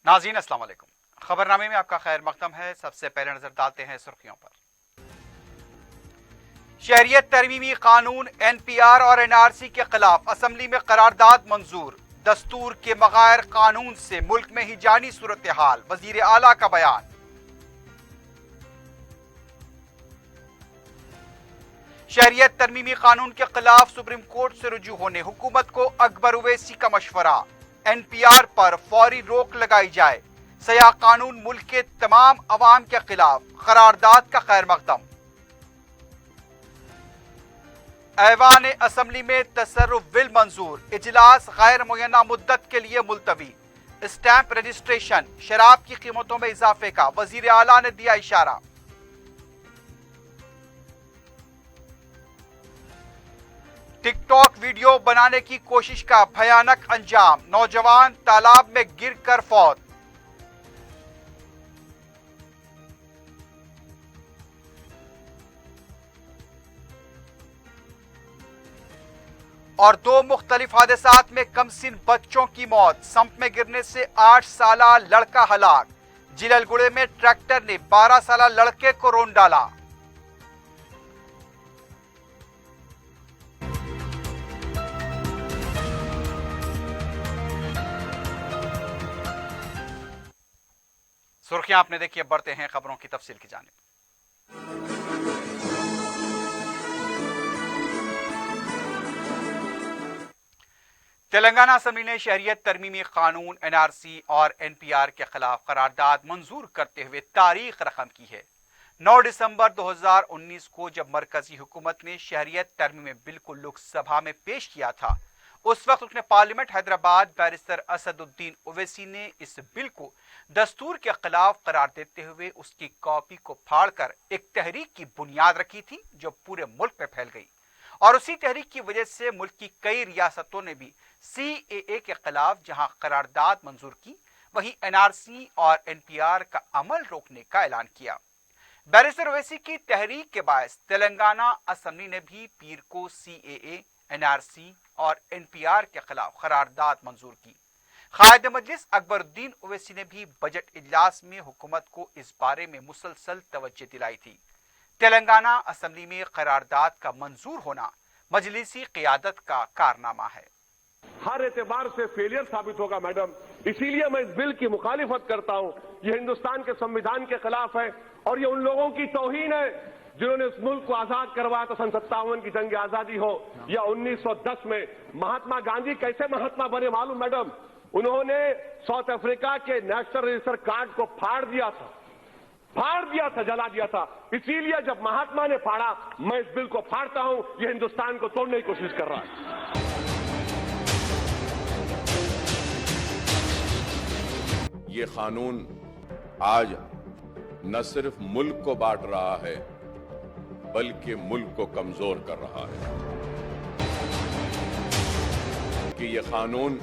ناظرین السلام علیکم، خبرنامے میں آپ کا خیر مقدم ہے۔ سب سے پہلے نظر ڈالتے ہیں سرخیوں پر۔ شہریت ترمیمی قانون این پی آر اور این آر سی کے خلاف اسمبلی میں قرارداد منظور۔ دستور کے بغیر قانون سے ملک میں ہیجانی صورتحال، وزیر اعلیٰ کا بیان۔ شہریت ترمیمی قانون کے خلاف سپریم کورٹ سے رجوع ہونے حکومت کو اکبر اویسی کا مشورہ۔ این پی آر پر فوری روک لگائی جائے۔ سیاہ قانون ملک کے تمام عوام کے خلاف، قرارداد کا خیر مقدم۔ ایوان اسمبلی میں تصرف بل منظور، اجلاس غیر معینہ مدت کے لیے ملتوی۔ اسٹیمپ رجسٹریشن، شراب کی قیمتوں میں اضافے کا وزیر اعلیٰ نے دیا اشارہ۔ ٹک ٹاک ویڈیو بنانے کی کوشش کا بھیانک انجام، نوجوان تالاب میں گر کر فوت۔ اور دو مختلف حادثات میں کم سن بچوں کی موت، سمپ میں گرنے سے 8 سالہ لڑکا ہلاک۔ جلل گڑھے میں ٹریکٹر نے 12 سالہ لڑکے کو رون ڈالا۔ سرخیاں آپ نے دیکھی، اب بڑھتے ہیں خبروں کی تفصیل کی جانب۔ تلنگانہ اسمبلی نے شہریت ترمیمی قانون این آر سی اور این پی آر کے خلاف قرارداد منظور کرتے ہوئے تاریخ رقم کی ہے۔ 9 دسمبر 2019 کو جب مرکزی حکومت نے شہریت ترمیمی بل کو لوک سبھا میں پیش کیا تھا، اس وقت رکن پارلیمنٹ حیدرآباد بیرسٹر اسد الدین اویسی نے اس بل کو دستور کے خلاف قرار دیتے ہوئے اس کی کاپی کو پھاڑ کر ایک تحریک کی بنیاد رکھی تھی جو پورے ملک میں پھیل گئی، اور اسی تحریک کی وجہ سے ملک کی کئی ریاستوں نے بھی سی اے اے کے خلاف جہاں قرارداد منظور کی، وہیں این آر سی اور این پی آر کا عمل روکنے کا اعلان کیا۔ بیرسٹر اویسی کی تحریک کے باعث تلنگانہ اسمبلی نے بھی پیر کو سی اے اے، این آر سی اور این پی آر کے خلاف قرارداد منظور کی۔ قائد مجلس اکبر الدین اویسی نے بھی بجٹ اجلاس میں حکومت کو اس بارے میں مسلسل توجہ دلائی تھی۔ تلنگانہ اسمبلی میں قرارداد کا منظور ہونا مجلسی قیادت کا کارنامہ ہے۔ ہر اعتبار سے فیلئر ثابت ہوگا میڈم، اسی لیے میں اس بل کی مخالفت کرتا ہوں۔ یہ ہندوستان کے سمویدھان کے خلاف ہے، اور یہ ان لوگوں کی توہین ہے جنہوں نے اس ملک کو آزاد کروایا تو سن 57 کی جنگ آزادی ہو یا 1910 میں۔ مہاتما گاندھی کیسے مہاتما بنے معلوم میڈم؟ انہوں نے ساؤتھ افریقہ کے نیشنل رجسٹر کارڈ کو پھاڑ دیا تھا، جلا دیا تھا۔ اسی لیے جب مہاتما نے پھاڑا، میں اس بل کو پھاڑتا ہوں۔ یہ ہندوستان کو توڑنے کی کوشش کر رہا ہے۔ یہ قانون آج نہ صرف ملک کو بانٹ رہا ہے بلکہ ملک کو کمزور کر رہا ہے، کہ یہ قانون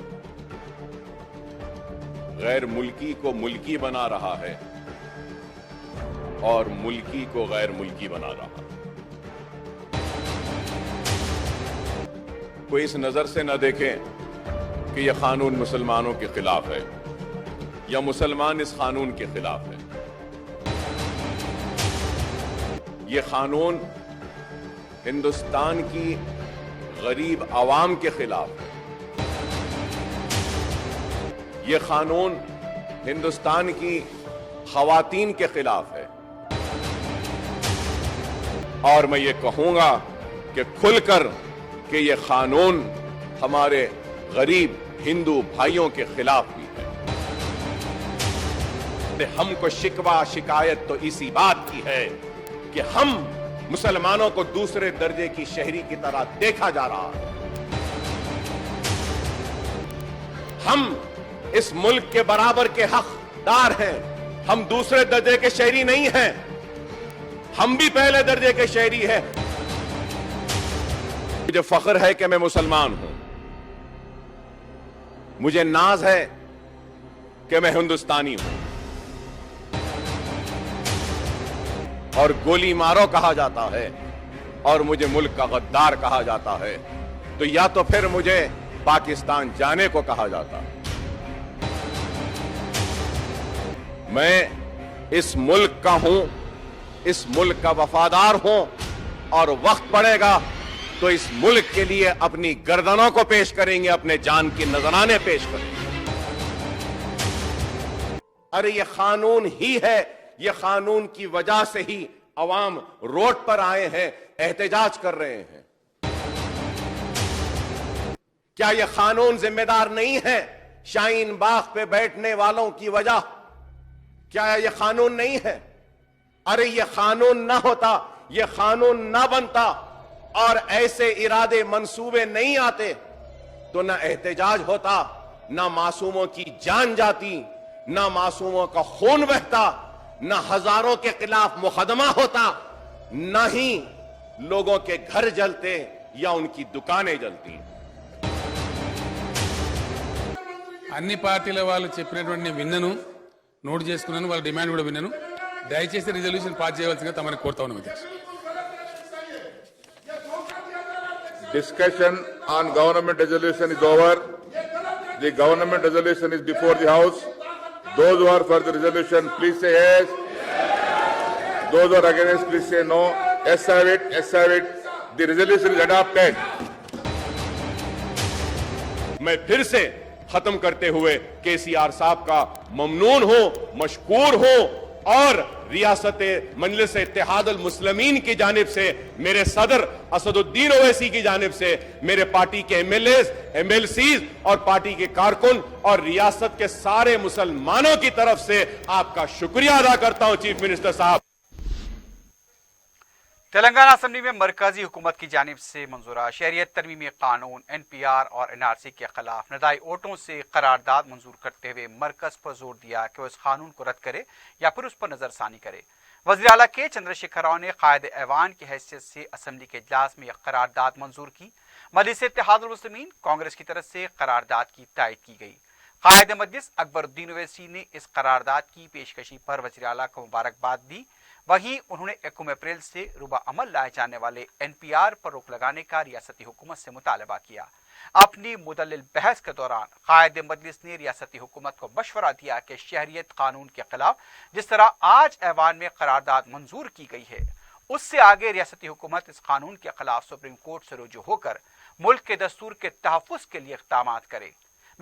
غیر ملکی کو ملکی بنا رہا ہے اور ملکی کو غیر ملکی بنا رہا ہے۔ کوئی اس نظر سے نہ دیکھیں کہ یہ قانون مسلمانوں کے خلاف ہے یا مسلمان اس قانون کے خلاف ہے۔ یہ قانون ہندوستان کی غریب عوام کے خلاف ہے۔ یہ قانون ہندوستان کی خواتین کے خلاف ہے، اور میں یہ کہوں گا کہ کھل کر کہ یہ قانون ہمارے غریب ہندو بھائیوں کے خلاف بھی ہے۔ ہم کو شکوہ شکایت تو اسی بات کی ہے کہ ہم مسلمانوں کو دوسرے درجے کی شہری کی طرح دیکھا جا رہا ہے۔ ہم اس ملک کے برابر کے حقدار ہیں، ہم دوسرے درجے کے شہری نہیں ہیں، ہم بھی پہلے درجے کے شہری ہیں۔ مجھے فخر ہے کہ میں مسلمان ہوں، مجھے ناز ہے کہ میں ہندوستانی ہوں، اور گولی مارو کہا جاتا ہے اور مجھے ملک کا غدار کہا جاتا ہے، تو یا تو پھر مجھے پاکستان جانے کو کہا جاتا ہے۔ मैं इस मुल्क का हूं, इस मुल्क का वफादार हूं और वक्त पड़ेगा तो इस मुल्क के लिए अपनी गर्दनों को पेश करेंगे, अपने जान की नजराने पेश करेंगे। अरे ये कानून ही है, ये कानून की वजह से ही अवाम रोड पर आए हैं, एहतजाज कर रहे हैं। क्या ये कानून जिम्मेदार नहीं है शाहीन बाग पे बैठने वालों की वजह? क्या ये कानून नहीं है? अरे ये कानून ना होता, ये कानून ना बनता और ऐसे इरादे मंसूबे नहीं आते तो ना एहतजाज होता, ना मासूमों की जान जाती, ना मासूमों का खून बहता, ना हजारों के खिलाफ मुकदमा होता, ना ही लोगों के घर जलते या उनकी दुकानें जलती। అన్ని పార్టీల వాళ్ళు చెప్పినటువంటి నేను విన్నాను, నోట్ చేసుకున్నాను, వాళ్ళ డిమాండ్ కూడా విన్నాను. దయచేసి రిజల్యూషన్ పాస్ చేయవలసిందిగా తమని కోరుతా ఉన్నాం అధ్యక్ష. Discussion on government resolution is over. The government resolution is before the House. Those who are for the resolution, please say yes. Those who are against, please say no. Yes, have it. Yes, have it. The resolution is adopted. मैं फिर से खत्म करते हुए केसीआर साहब का ममनून हो, मशकूर हो और रियासत मजलिस इत्तेहाद अल मुस्लिमीन की जानिब से, मेरे सदर असदुद्दीन ओवैसी की जानिब से, मेरे पार्टी के एमएलएस, एमएलसीज और पार्टी के कारकुन और रियासत के सारे मुसलमानों की तरफ से आपका शुक्रिया अदा करता हूं चीफ मिनिस्टर साहब। तेलंगाना असेंबली में मरकजी हुकूमत की जानिब से मंजूरा शहरियत तरमीमी कानून एनपीआर और एनआरसी के खिलाफ नदाई वोटों से करारदाद मंजूर करते हुए मरकज पर जोर दिया कि वह इस कानून को रद्द करे या फिर उस पर नजरसानी करे। वज़ीर आला के चंद्रशेखर राव ने कायद ऐवान की हैसियत से असेंबली के इजलास में यह करारदाद मंजूर की। मजलिस इत्तेहाद अल मुस्लिमीन कांग्रेस की तरफ से करारदाद की तायद की गई। कायद मजलिस अकबरुद्दीन ओवैसी ने इस करारदाद की पेशकशी पर वज़ीर आला को मुबारकबाद दी। वहीं उन्होंने 1 अप्रैल से रुबा अमल लाए जाने वाले एनपीआर पर रोक लगाने का रियासती हुकूमत से मुतालबा किया। अपनी मुदल्लिल बहस के दौरान कायद मजलिस ने रियासती हुकूमत को मशवरा दिया कि शहरियत कानून के खिलाफ जिस तरह आज ऐवान में करारदाद मंजूर की गई है, उससे आगे रियासती हुकूमत इस कानून के खिलाफ सुप्रीम कोर्ट से रुजू होकर मुल्क के दस्तूर के तहफ़्फ़ुज़ के लिए इक़दाम करे।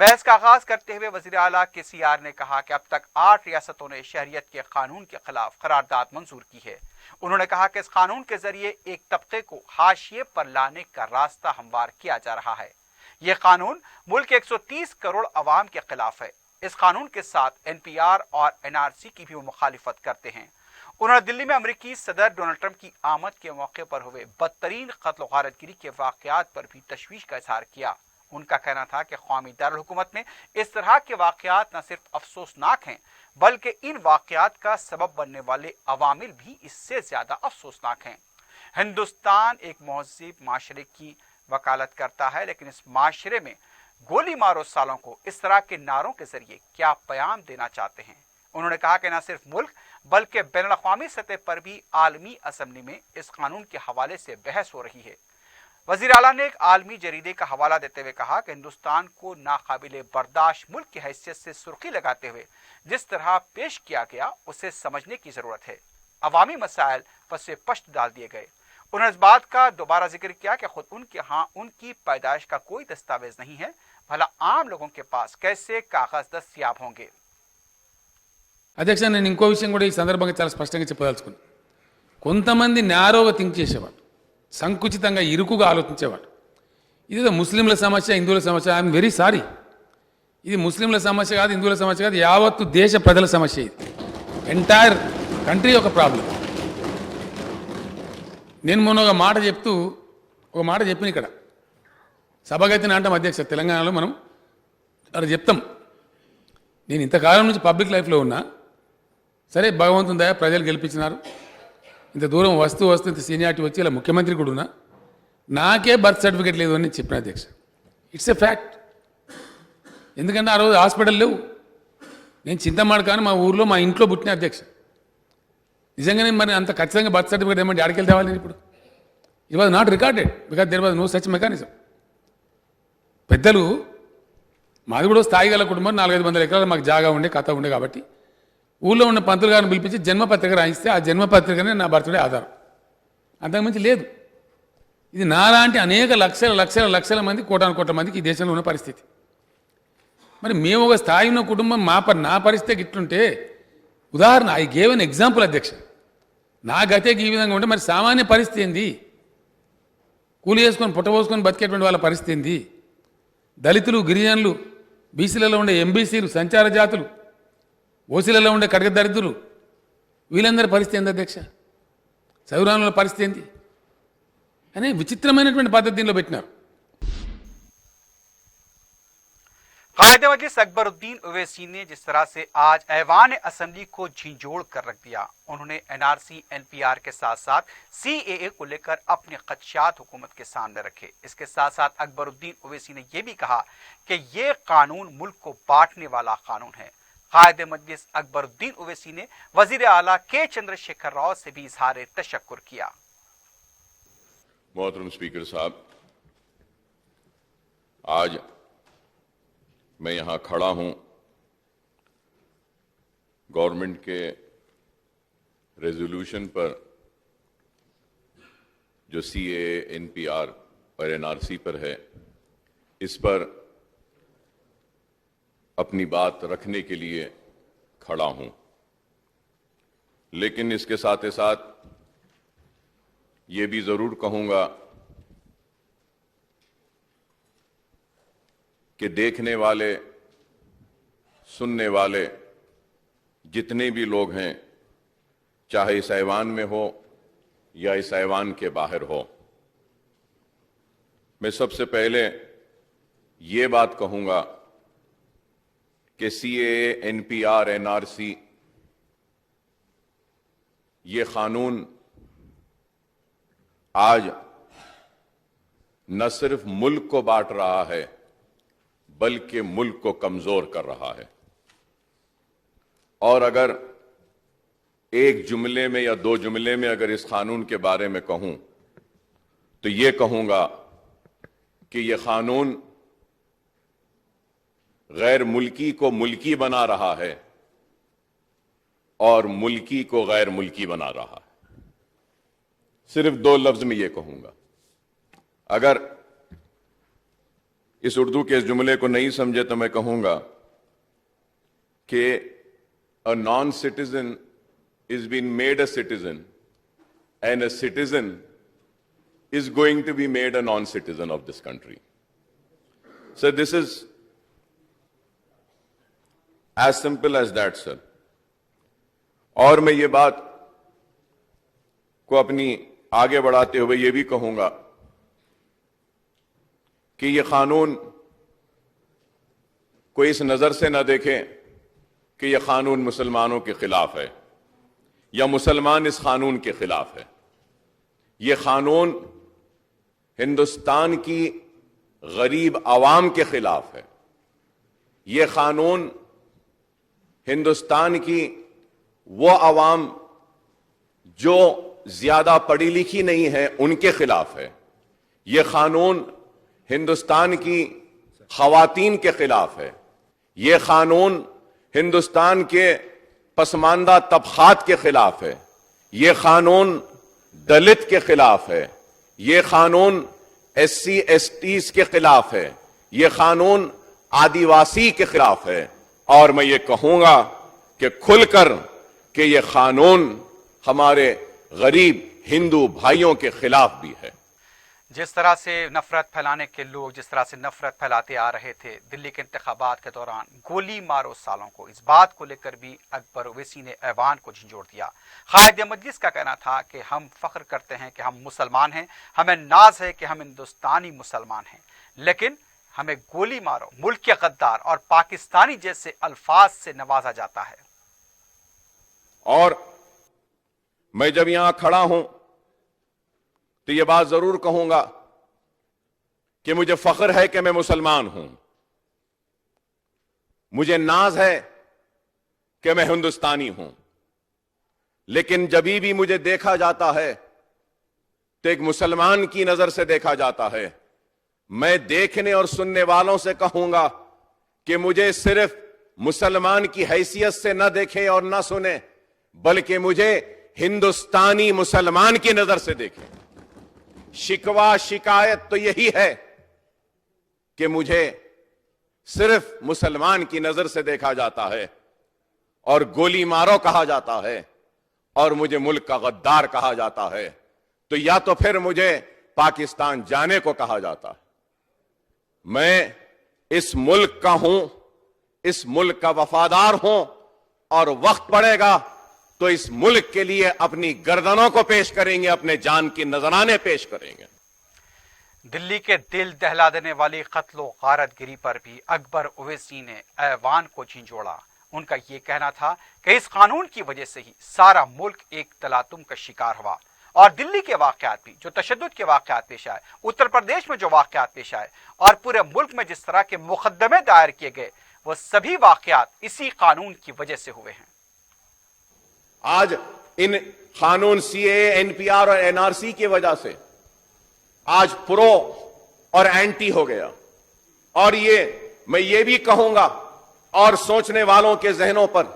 बहस का आगाज करते हुए वज़ीर आला केसीआर ने कहा कि अब तक 8 रियासतों ने शहरियत के कानून के खिलाफ करारदाद मंजूर की है। उन्होंने कहा कि इस कानून के जरिए एक तबके को हाशिए पर लाने का रास्ता हमवार किया जा रहा है। यह कानून मुल्क के 130 करोड़ अवाम के खिलाफ है। इस कानून के साथ एनपीआर और एनआरसी की भी वो मुखालिफत करते हैं। उन्होंने दिल्ली में अमरीकी सदर डोनाल्ड ट्रंप की आमद के मौके पर हुए बदतरीन कत्ल गारतगिरी के वाक़यात पर भी तशवीश का इजहार किया। उनका कहना था कि कौमी दारुल हुकूमत में इस तरह के वाक़यात न सिर्फ अफसोसनाक हैं बल्कि इन वाक़यात का सबब बनने वाले अवामिल भी इससे ज़्यादा अफसोसनाक हैं। हिंदुस्तान एक महज़ब माशरे की वकालत करता है, लेकिन इस माशरे में गोली मारो सालों को इस तरह के नारों के जरिए क्या पैगाम देना चाहते हैं। उन्होंने कहा कि न सिर्फ मुल्क बल्कि बैनुल-अक़वामी सतह पर भी आलमी असेंबली में इस कानून के हवाले से बहस हो रही है। वज़ीर आला ने एक आलमी जरीदे का हवाला देते हुए कहा कि हिंदुस्तान को नाकाबिले बर्दाश्त मुल्क की हैसियत से सुर्खी लगाते हुए जिस तरह पेश किया गया उसे समझने की ज़रूरत है। अवामी मसाइल पर से पश्त डाल दिए गए। उन्होंने इस बात का दोबारा जिक्र किया कि खुद उनके यहाँ उनकी पैदाइश का कोई दस्तावेज नहीं है, भला आम लोगों के पास कैसे कागज दस्तयाब होंगे। అధ్యక్ష, నేను ఇంకో విషయం కూడా ఈ సందర్భంగా చాలా స్పష్టంగా చెప్పదలుచుకున్నాను. కొంతమంది నేరోగా థింక్ చేసేవాడు, సంకుచితంగా ఇరుకుగా ఆలోచించేవాడు. ఇదేదో ముస్లింల సమస్య, హిందువుల సమస్య. I'm very sorry. ఇది ముస్లింల సమస్య కాదు, హిందువుల సమస్య కాదు, యావత్తు దేశ ప్రజల సమస్య. ఇది ఎంటైర్ కంట్రీ ఒక ప్రాబ్లం. నేను మొన్న ఒక మాట చెప్పిన ఇక్కడ సభగతిని అంటాం అధ్యక్ష. తెలంగాణలో మనం అలా చెప్తాం. నేను ఇంతకాలం నుంచి పబ్లిక్ లైఫ్లో ఉన్నా, సరే భగవంతుని దయ ప్రజలు గెలిపించినారు, ఇంత దూరం వస్తూ ఇంత సీనియారిటీ వచ్చి ఇలా ముఖ్యమంత్రి కూడా ఉన్నా, నాకే బర్త్ సర్టిఫికేట్ లేదు అని చెప్పిన అధ్యక్ష. It's a fact. ఎందుకంటే ఆ రోజు హాస్పిటల్ లేవు. నేను చింతమాడు కానీ మా ఊర్లో మా ఇంట్లో పుట్టిన అధ్యక్ష. నిజంగానే మరి అంత ఖచ్చితంగా బర్త్ సర్టిఫికేట్ ఏమంటే ఆడికెళ్ళి తేవాలి నేను ఇప్పుడు. It was not recorded because there was no such mechanism. పెద్దలు మాది కూడా స్థాయి గల కుటుంబం, 4-5 వందల ఎకరాలు మాకు జాగా ఉండే కథ ఉండే కాబట్టి ఊళ్ళో ఉన్న పంతులు గారిని పిలిపించి జన్మపత్రిక రాయిస్తే ఆ జన్మపత్రికనే నా బర్త్డే ఆధారం, అంతకుమించి లేదు. ఇది నాలాంటి అనేక లక్షల మంది కోటాను మందికి ఈ దేశంలో ఉన్న పరిస్థితి. మరి మేము ఒక స్థాయి ఉన్న కుటుంబం నా పరిస్థితి ఇట్లుంటే, ఉదాహరణ ఐ గేవ్ ఎన్ ఎగ్జాంపుల్ అధ్యక్ష, నా గతే ఈ విధంగా ఉంటే మరి సామాన్య పరిస్థితి ఏంది? కూలి చేసుకొని పుట్టబోసుకొని బతికేటువంటి వాళ్ళ పరిస్థితి ఏంది? దళితులు, గిరిజనులు, బీసీలలో ఉండే ఎంబీసీలు, సంచార జాతులు, ఓసీలలో ఉండే కడగ దరిద్రులు, వీళ్ళందరి పరిస్థితి ఏంది అధ్యక్ష? చదువురానుల పరిస్థితి ఏంది అనే విచిత్రమైనటువంటి పద్ధతి దీనిలో పెట్టినారు. कायदे मजलिस अकबरुद्दीन ओवैसी ने जिस तरह से आज ऐवान असम्बली को झिंझोड़ कर रख दिया, उन्होंने एनआरसी एनपीआर के साथ साथ सीएए को लेकर अपने खदशात हुकूमत के सामने रखे। इसके साथ साथ अकबरुद्दीन ओवैसी ने यह भी कहा कि ये कानून मुल्क को बांटने वाला कानून है। कायदे मजलिस अकबरुद्दीन ओवैसी ने वजीर आला के चंद्रशेखर राव से भी इजहार तशक्कुर किया। मोहतरम स्पीकर साहब, आज मैं यहां खड़ा हूं गवर्नमेंट के रेजोल्यूशन पर जो सीएए, एनपीआर और एनआरसी पर है, इस पर अपनी बात रखने के लिए खड़ा हूं। लेकिन इसके साथ ही साथ ये भी जरूर कहूंगा कि देखने वाले, सुनने वाले जितने भी लोग हैं, चाहे इस ऐवान में हो या इस ऐवान के बाहर हो, मैं सबसे पहले ये बात कहूंगा कि सीएए, एनपीआर, एनआरसी ये कानून आज न सिर्फ मुल्क को बांट रहा है बल्कि मुल्क को कमजोर कर रहा है। और अगर एक जुमले में या दो जुमले में अगर इस कानून के बारे में कहूं तो ये कहूंगा कि यह कानून गैर मुल्की को मुल्की बना रहा है और मुल्की को गैर मुल्की बना रहा है। सिर्फ दो लफ्ज में यह कहूंगा। अगर इस उर्दू के इस जुमले को नहीं समझे तो मैं कहूंगा कि a non citizen is being made a citizen and a citizen is going to be made a non-citizen of this country. So this is as simple as that, sir. और मैं ये बात को अपनी आगे बढ़ाते हुए ये भी कहूंगा कि ये कानून कोई इस नजर से न देखें कि ये कानून मुसलमानों के खिलाफ है या मुसलमान इस कानून के खिलाफ है। ये कानून हिंदुस्तान की गरीब आवाम के खिलाफ है। ये कानून हिंदुस्तान की वो आवाम जो ज्यादा पढ़ी लिखी नहीं है उनके खिलाफ है। ये कानून हिंदुस्तान की खवातीन के खिलाफ है। ये कानून हिंदुस्तान के पसमानदा तबकात के खिलाफ है। ये कानून दलित के खिलाफ है। ये कानून एससी एसटीज के खिलाफ है। ये कानून आदिवासी के खिलाफ है। और मैं ये कहूंगा कि खुलकर कि ये कानून हमारे गरीब हिंदू भाइयों के खिलाफ भी है। जिस तरह से नफरत फैलाने के लोग जिस तरह से नफरत फैलाते आ रहे थे दिल्ली के इंतखाबात के दौरान, गोली मारो सालों को, इस बात को लेकर भी अकबर ओवैसी ने ऐवान को झंझोड़ दिया। कायदे मजलिस का कहना था कि हम फख्र करते हैं कि हम मुसलमान हैं, हमें नाज है कि हम हिंदुस्तानी मुसलमान हैं, लेकिन हमें गोली मारो, मुल्क के गद्दार और पाकिस्तानी जैसे अल्फाज से नवाजा जाता है। और मैं जब यहां खड़ा हूं तो यह बात जरूर कहूंगा कि मुझे फख्र है कि मैं मुसलमान हूं, मुझे नाज है कि मैं हिंदुस्तानी हूं। लेकिन जब भी मुझे देखा जाता है तो एक मुसलमान की नजर से देखा जाता है। मैं देखने और सुनने वालों से कहूंगा कि मुझे सिर्फ मुसलमान की हैसियत से न देखें और न सुने, बल्कि मुझे हिंदुस्तानी मुसलमान की नजर से देखें। शिकवा शिकायत तो यही है कि मुझे सिर्फ मुसलमान की नजर से देखा जाता है और गोली मारो कहा जाता है और मुझे मुल्क का गद्दार कहा जाता है, तो या तो फिर मुझे पाकिस्तान जाने को कहा जाता है। मैं इस मुल्क का हूं, इस मुल्क का वफादार हूं और वक्त पड़ेगा तो इस मुल्क के लिए अपनी गर्दनों को पेश करेंगे, अपने जान की नजराने पेश करेंगे। दिल्ली के दिल दहला देने वाली कत्लो गारतगिरी पर भी अकबर ओवैसी ने ऐवान को झिंझोड़ा। उनका ये कहना था कि इस कानून की वजह से ही सारा मुल्क एक तलातुम का शिकार हुआ और दिल्ली के वाकयात भी, जो तशद्दुद के वाकयात पेश आए, उत्तर प्रदेश में जो वाकयात पेश आए और पूरे मुल्क में जिस तरह के मुकदमे दायर किए गए, वो सभी वाकयात इसी कानून की वजह से हुए हैं। आज इन कानून सीएए, एनपीआर और एनआरसी की वजह से आज प्रो और एंटी हो गया। और मैं ये भी कहूंगा और सोचने वालों के जहनों पर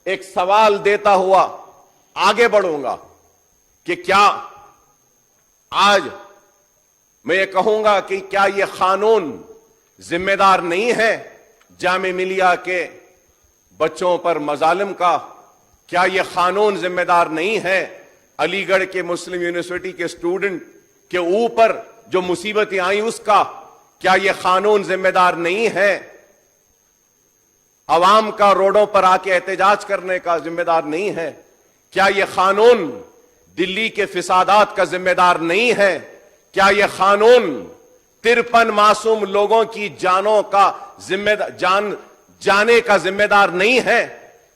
एक सवाल देता हुआ आगे बढ़ूंगा कि क्या आज मैं ये कहूंगा कि क्या ये कानून जिम्मेदार नहीं है जामे मिलिया के बच्चों पर मजालिम का? क्या ये कानून जिम्मेदार नहीं है अलीगढ़ के मुस्लिम यूनिवर्सिटी के स्टूडेंट के ऊपर जो मुसीबतें आई उसका? क्या ये कानून जिम्मेदार नहीं है अवाम का रोडों पर आके एहतजाज करने का? जिम्मेदार नहीं है? क्या ये कानून दिल्ली के फिसादात का जिम्मेदार नहीं है? क्या ये कानून 53 मासूम लोगों की जानों का जाने का जिम्मेदार नहीं है?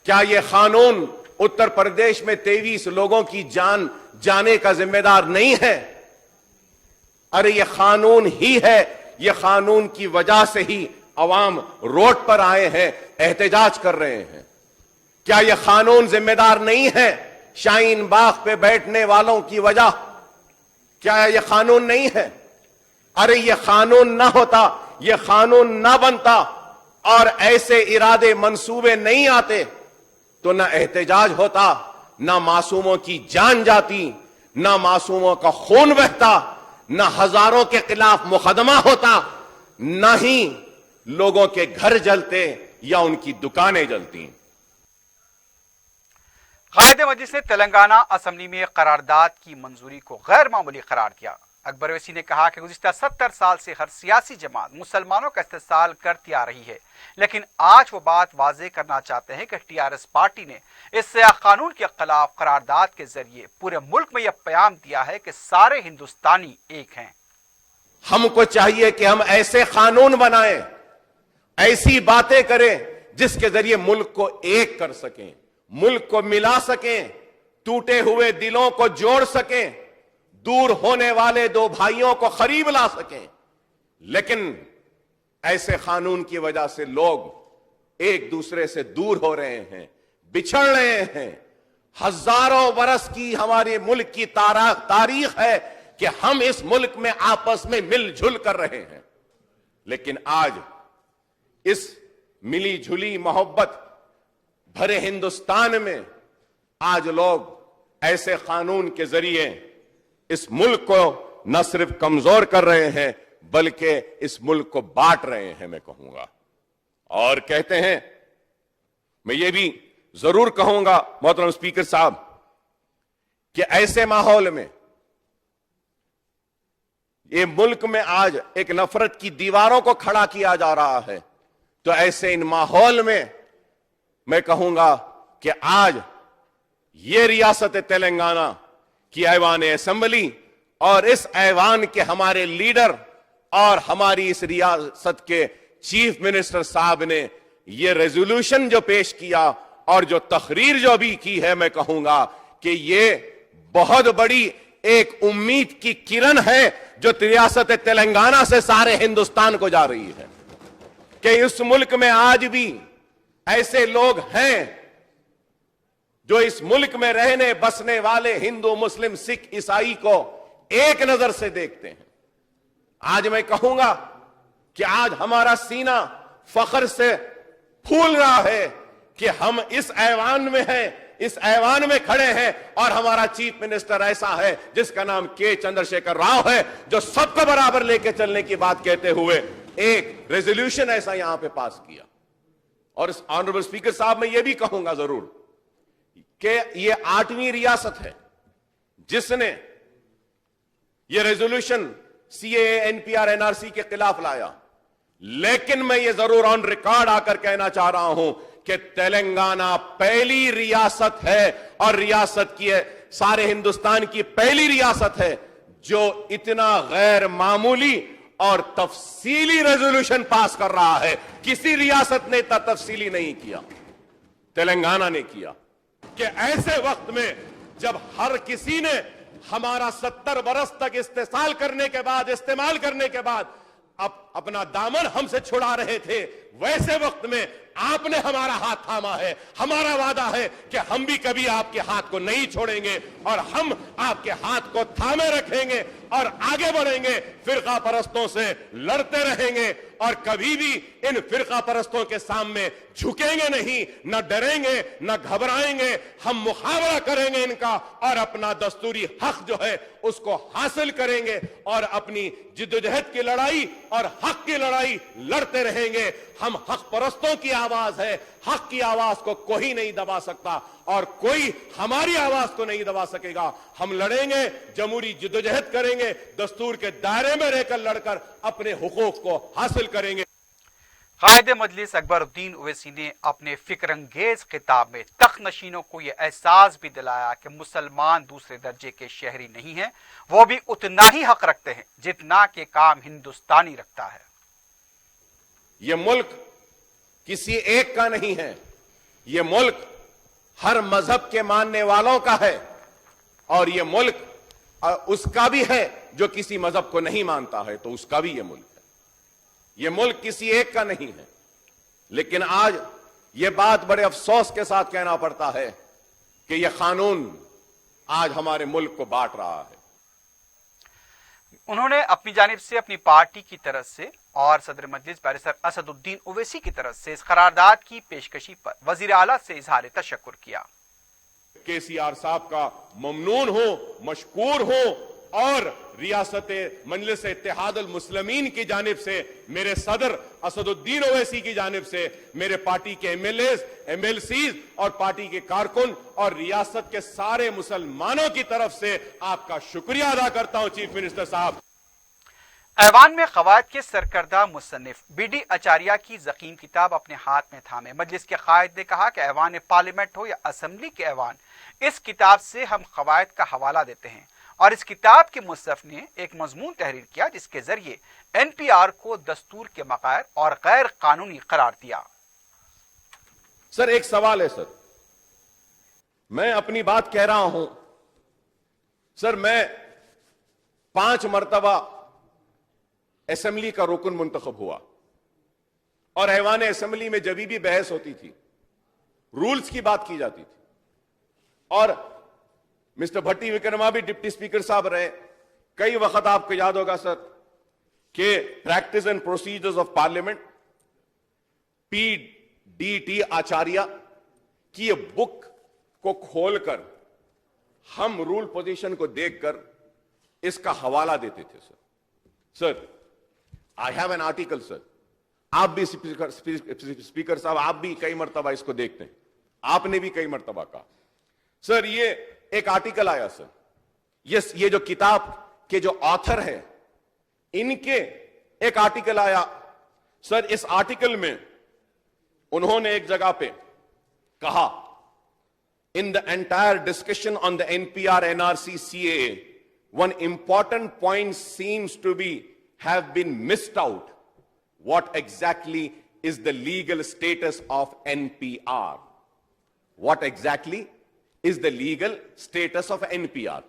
क्या ये कानून उत्तर प्रदेश में 23 लोगों की जान जाने का जिम्मेदार नहीं है? अरे ये कानून ही है, ये कानून की वजह से ही अवाम रोड पर आए हैं, एहतजाज कर रहे हैं। क्या ये कानून जिम्मेदार नहीं है शाहीन बाग पे बैठने वालों की वजह? क्या ये कानून नहीं है? अरे ये कानून ना होता, ये कानून ना बनता और ऐसे इरादे मंसूबे नहीं आते तो ना एहतजाज होता, ना मासूमों की जान जाती, ना मासूमों का खून बहता, ना हजारों के खिलाफ मुकदमा होता, ना ही लोगों के घर जलते या उनकी दुकानें जलती। कायदे मजलिस ने तेलंगाना असेंबली में करारदाद की मंजूरी को गैर मामूली करार दिया। अकबर ओवैसी ने कहा कि गुज़िश्ता 70 साल से हर सियासी जमात मुसलमानों का इस्तेसाल करती आ रही है, लेकिन आज वो बात वाज़ेह करना चाहते हैं कि टीआरएस पार्टी ने इस कानून के खिलाफ करारदाद के जरिए पूरे मुल्क में यह पैगाम दिया है कि सारे हिंदुस्तानी एक हैं। हमको चाहिए कि हम ऐसे कानून बनाएं, ऐसी बातें करें जिसके जरिए मुल्क को एक कर सकें, मुल्क को मिला सकें, टूटे हुए दिलों को जोड़ सकें, दूर होने वाले दो भाइयों को करीब ला सकें। लेकिन ऐसे कानून की वजह से लोग एक दूसरे से दूर हो रहे हैं, बिछड़ रहे हैं। हजारों बरस की हमारे मुल्क की तारीख है कि हम इस मुल्क में आपस में मिलजुल कर रहे हैं, लेकिन आज इस मिली जुली मोहब्बत भरे हिंदुस्तान में आज लोग ऐसे कानून के जरिए इस मुल्क को न सिर्फ कमजोर कर रहे हैं बल्कि इस मुल्क को बांट रहे हैं, मैं कहूंगा। और कहते हैं, मैं ये भी जरूर कहूंगा मोहतरम स्पीकर साहब, कि ऐसे माहौल में ये मुल्क में आज एक नफरत की दीवारों को खड़ा किया जा रहा है, तो ऐसे इन माहौल में मैं कहूंगा कि आज ये रियासत तेलंगाना की ऐवान असेंबली और इस ऐवान के हमारे लीडर और हमारी इस रियासत के चीफ मिनिस्टर साहब ने ये रेजोल्यूशन जो पेश किया और जो तकरीर जो भी की है, मैं कहूंगा कि ये बहुत बड़ी एक उम्मीद की किरण है जो रियासत तेलंगाना से सारे हिंदुस्तान को जा रही है कि इस मुल्क में आज भी ऐसे लोग हैं जो इस मुल्क में रहने बसने वाले हिंदू, मुस्लिम, सिख, ईसाई को एक नजर से देखते हैं। आज मैं कहूंगा कि आज हमारा सीना फख्र से भूल रहा है कि हम इस ऐवान में हैं, इस ऐवान में खड़े हैं और हमारा चीफ मिनिस्टर ऐसा है जिसका नाम के चंद्रशेखर राव है, जो सबको बराबर लेके चलने की बात कहते हुए एक रेजोल्यूशन ऐसा यहां पे पास किया। और इस ऑनरेबल स्पीकर साहब, मैं ये भी कहूंगा जरूर कि ये 8वीं रियासत है जिसने ये रेजोल्यूशन सीएए, एनपीआर, एनआरसी के खिलाफ लाया। लेकिन मैं ये जरूर ऑन रिकॉर्ड आकर कहना चाह रहा हूं कि तेलंगाना पहली रियासत है और रियासत की है, सारे हिंदुस्तान की पहली रियासत है जो इतना गैर मामूली और तफसीली रेजोल्यूशन पास कर रहा है। किसी रियासत ने इतना तफसीली नहीं किया, तेलंगाना ने किया। कि ऐसे वक्त में जब हर किसी ने हमारा 70 बरस तक इस्तेमाल करने के बाद अपना दामन हमसे छुड़ा रहे थे, वैसे वक्त में आपने हमारा हाथ थामा है। हमारा वादा है कि हम भी कभी आपके हाथ को नहीं छोड़ेंगे और हम आपके हाथ को थामे रखेंगे और आगे बढ़ेंगे, फिरका परस्तों से लड़ते रहेंगे और कभी भी इन फिरका परस्तों के सामने झुकेंगे नहीं, न डरेंगे न घबराएंगे। हम मुकाबला करेंगे इनका और अपना दस्तूरी हक जो है उसको हासिल करेंगे और अपनी जिद्दोजहद की लड़ाई और हक की लड़ाई लड़ते रहेंगे। हम हक परस्तों की आवाज है, हक की आवाज को कोई नहीं दबा सकता और कोई हमारी आवाज को नहीं दबा सकेगा। हम लड़ेंगे, जमहूरी जिद्दोजहद करेंगे, दस्तूर के दायरे में रहकर लड़कर अपने हुकूक को हासिल करेंगे। कायदे मजलिस अकबरुद्दीन ओवैसी ने अपने फिक्रंगेज खिताब में तख्त नशीनों को यह एहसास भी दिलाया कि मुसलमान दूसरे दर्जे के शहरी नहीं हैं, वो भी उतना ही हक रखते हैं जितना के काम हिंदुस्तानी रखता है। ये मुल्क किसी एक का नहीं है, ये मुल्क हर मजहब के मानने वालों का है और ये मुल्क उसका भी है जो किसी मजहब को नहीं मानता है, तो उसका भी ये मुल्क है। ये मुल्क किसी एक का नहीं है। लेकिन आज ये बात बड़े अफसोस के साथ कहना पड़ता है कि यह कानून आज हमारे मुल्क को बांट रहा है। उन्होंने अपनी जानिब से अपनी पार्टी की तरफ से और सदर मजलिस बैरिस्टर असदुद्दीन ओवैसी की तरफ से इस करारदाद की पेशकशी पर वजीर आला से इजहार तशक्कुर किया। केसीआर साहब का ममनून हो, मशकूर हो और रियासत मजलिस इत्तेहादुल मुस्लिमीन की जानिब से, मेरे सदर असदुद्दीन ओवैसी की जानिब से, मेरे पार्टी के एमएलएज, एमएलसीज और पार्टी के कारकुन और रियासत के सारे मुसलमानों की तरफ से आपका शुक्रिया अदा करता हूं चीफ मिनिस्टर साहब। ऐवान में क़वायद के सरकर्दा मुसन्निफ बीडी आचार्य की ज़कीम किताब अपने हाथ में थामे मजलिस के कायद ने कहा कि ऐवान पार्लियामेंट हो या असम्बली के ऐवान, इस किताब से हम क़वायद का हवाला देते हैं और इस किताब के मुसन्निफ ने एक मजमून तहरीर किया जिसके जरिए एनपीआर को दस्तूर के मग़ायर और गैर कानूनी करार दिया। सर एक सवाल है सर, मैं अपनी बात कह रहा हूं सर, मैं 5 मरतबा असेंबली का रुकन मुंतखब हुआ और ऐवान असेंबली में जब भी बहस होती थी रूल्स की बात की जाती थी और मिस्टर भट्टी विक्रमा भी डिप्टी स्पीकर साहब रहे। कई वक्त आपको याद होगा सर कि practice and procedures of parliament PDT आचार्य की ये बुक को खोलकर हम रूल पोजीशन को देखकर इसका हवाला देते थे sir. I have an article sir, आप भी स्पीकर साहब, आप भी कई मरतबा इसको देखते हैं, आपने भी कई मरतबा कहा सर। ये एक आर्टिकल आया सर, ये जो किताब के जो ऑथर है इनके एक आर्टिकल आया सर। इस आर्टिकल में उन्होंने एक जगह पे कहा, in the entire discussion on the NPR NRC CAA one important point seems to be have been missed out. What exactly is the legal status of NPR? What exactly is the legal status of NPR?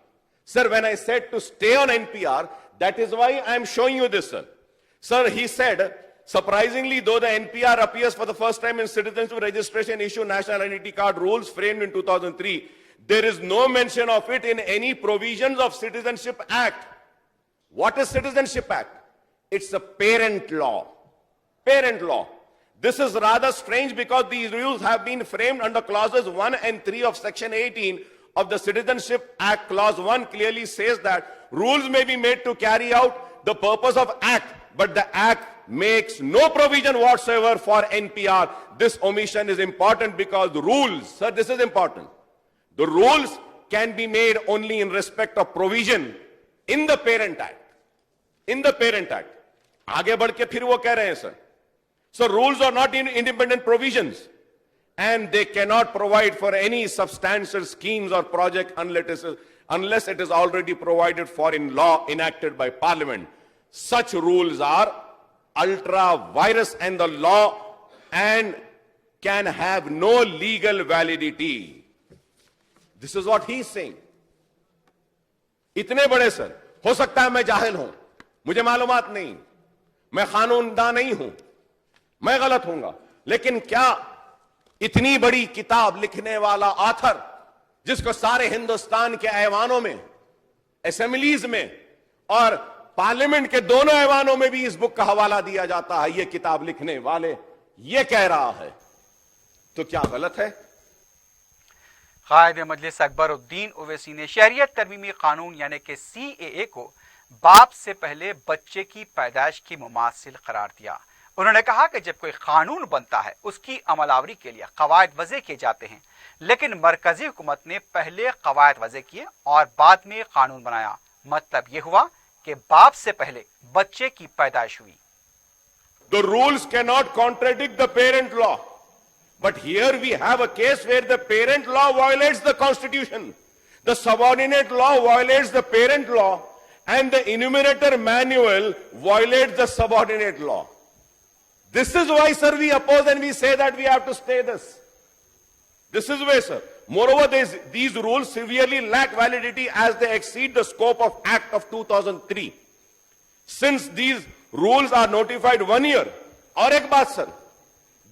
Sir, when I said to stay on NPR, that is why I am showing you this, sir. Sir, he said, surprisingly, though the NPR appears for the first time in citizenship registration issue national identity card rules framed in 2003, there is no mention of it in any provisions of Citizenship Act. What is Citizenship Act? It's a parent law. Parent law. This is rather strange because these rules have been framed under clauses 1 and 3 of Section 18 of the Citizenship Act. Clause 1 clearly says that rules may be made to carry out the purpose of Act, but the Act makes no provision whatsoever for NPR. This omission is important because the rules, sir, this is important. The rules can be made only in respect of provision in the Parent Act. In the Parent Act. आगे बढ़ के फिर वो कह रहे हैं sir. So rules are not independent provisions, and they cannot provide for any substantial schemes or project unless it is already provided for in law enacted by Parliament. Such rules are ultra virus and the law and can have no legal validity. This is what he is saying. इतने बड़े sir, हो सकता है मैं जाहिल हूं, मुझे मालूमात नहीं, मैं कानूनदान नहीं हूं, मैं गलत हूंगा, लेकिन क्या इतनी बड़ी किताब लिखने वाला ऑथर, जिसको सारे हिंदुस्तान के ऐवानों में, असेंबलीज में और पार्लियामेंट के दोनों ऐवानों में भी इस बुक का हवाला दिया जाता है, ये किताब लिखने वाले ये कह रहा है, तो क्या गलत है? कायद मजलिस अकबरुद्दीन ओवैसी ने शहरियत तरमीमी कानून यानी कि CAA को बाप से पहले बच्चे की पैदाइश की मुमासिल करार दिया। उन्होंने कहा कि जब कोई कानून बनता है उसकी अमलावरी के लिए कवायद वज़े किए जाते हैं, लेकिन मरकजी हुकूमत ने पहले कवायद वज़े किए और बाद में कानून बनाया। मतलब ये हुआ कि बाप से पहले बच्चे की पैदाइश हुई। The rules cannot contradict the parent law. But here we have a case where the parent law violates the constitution. The subordinate law violates the parent law and the enumerator manual violates the subordinate law. This is why, sir, we oppose and we say that we have to stay this. This is why, sir. Moreover, these rules severely lack validity as they exceed the scope of Act of 2003. Since these rules are notified 1 year, और एक बात sir,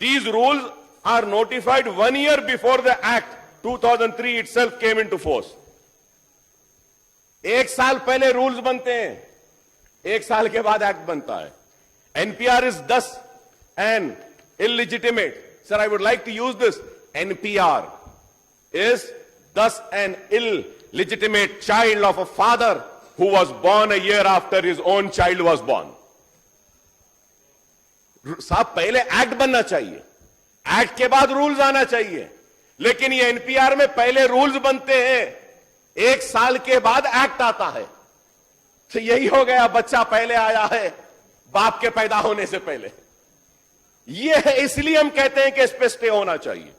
these rules are notified 1 year before the Act 2003 itself came into force. एक साल पहले rules बनते हैं, एक साल के बाद Act बनता है. NPR is thus an illegitimate. Sir, I would like to use this. NPR is thus an illegitimate child of a father who was born a year after his own child was born. साहब पहले act बनना चाहिए, act के बाद rules आना चाहिए, लेकिन ये एनपीआर में पहले रूल्स बनते हैं, एक साल के बाद एक्ट आता है. तो यही हो गया, बच्चा पहले आया है बाप के पैदा होने से पहले. ये है, इसलिए हम कहते हैं कि इस पे स्टे होना चाहिए.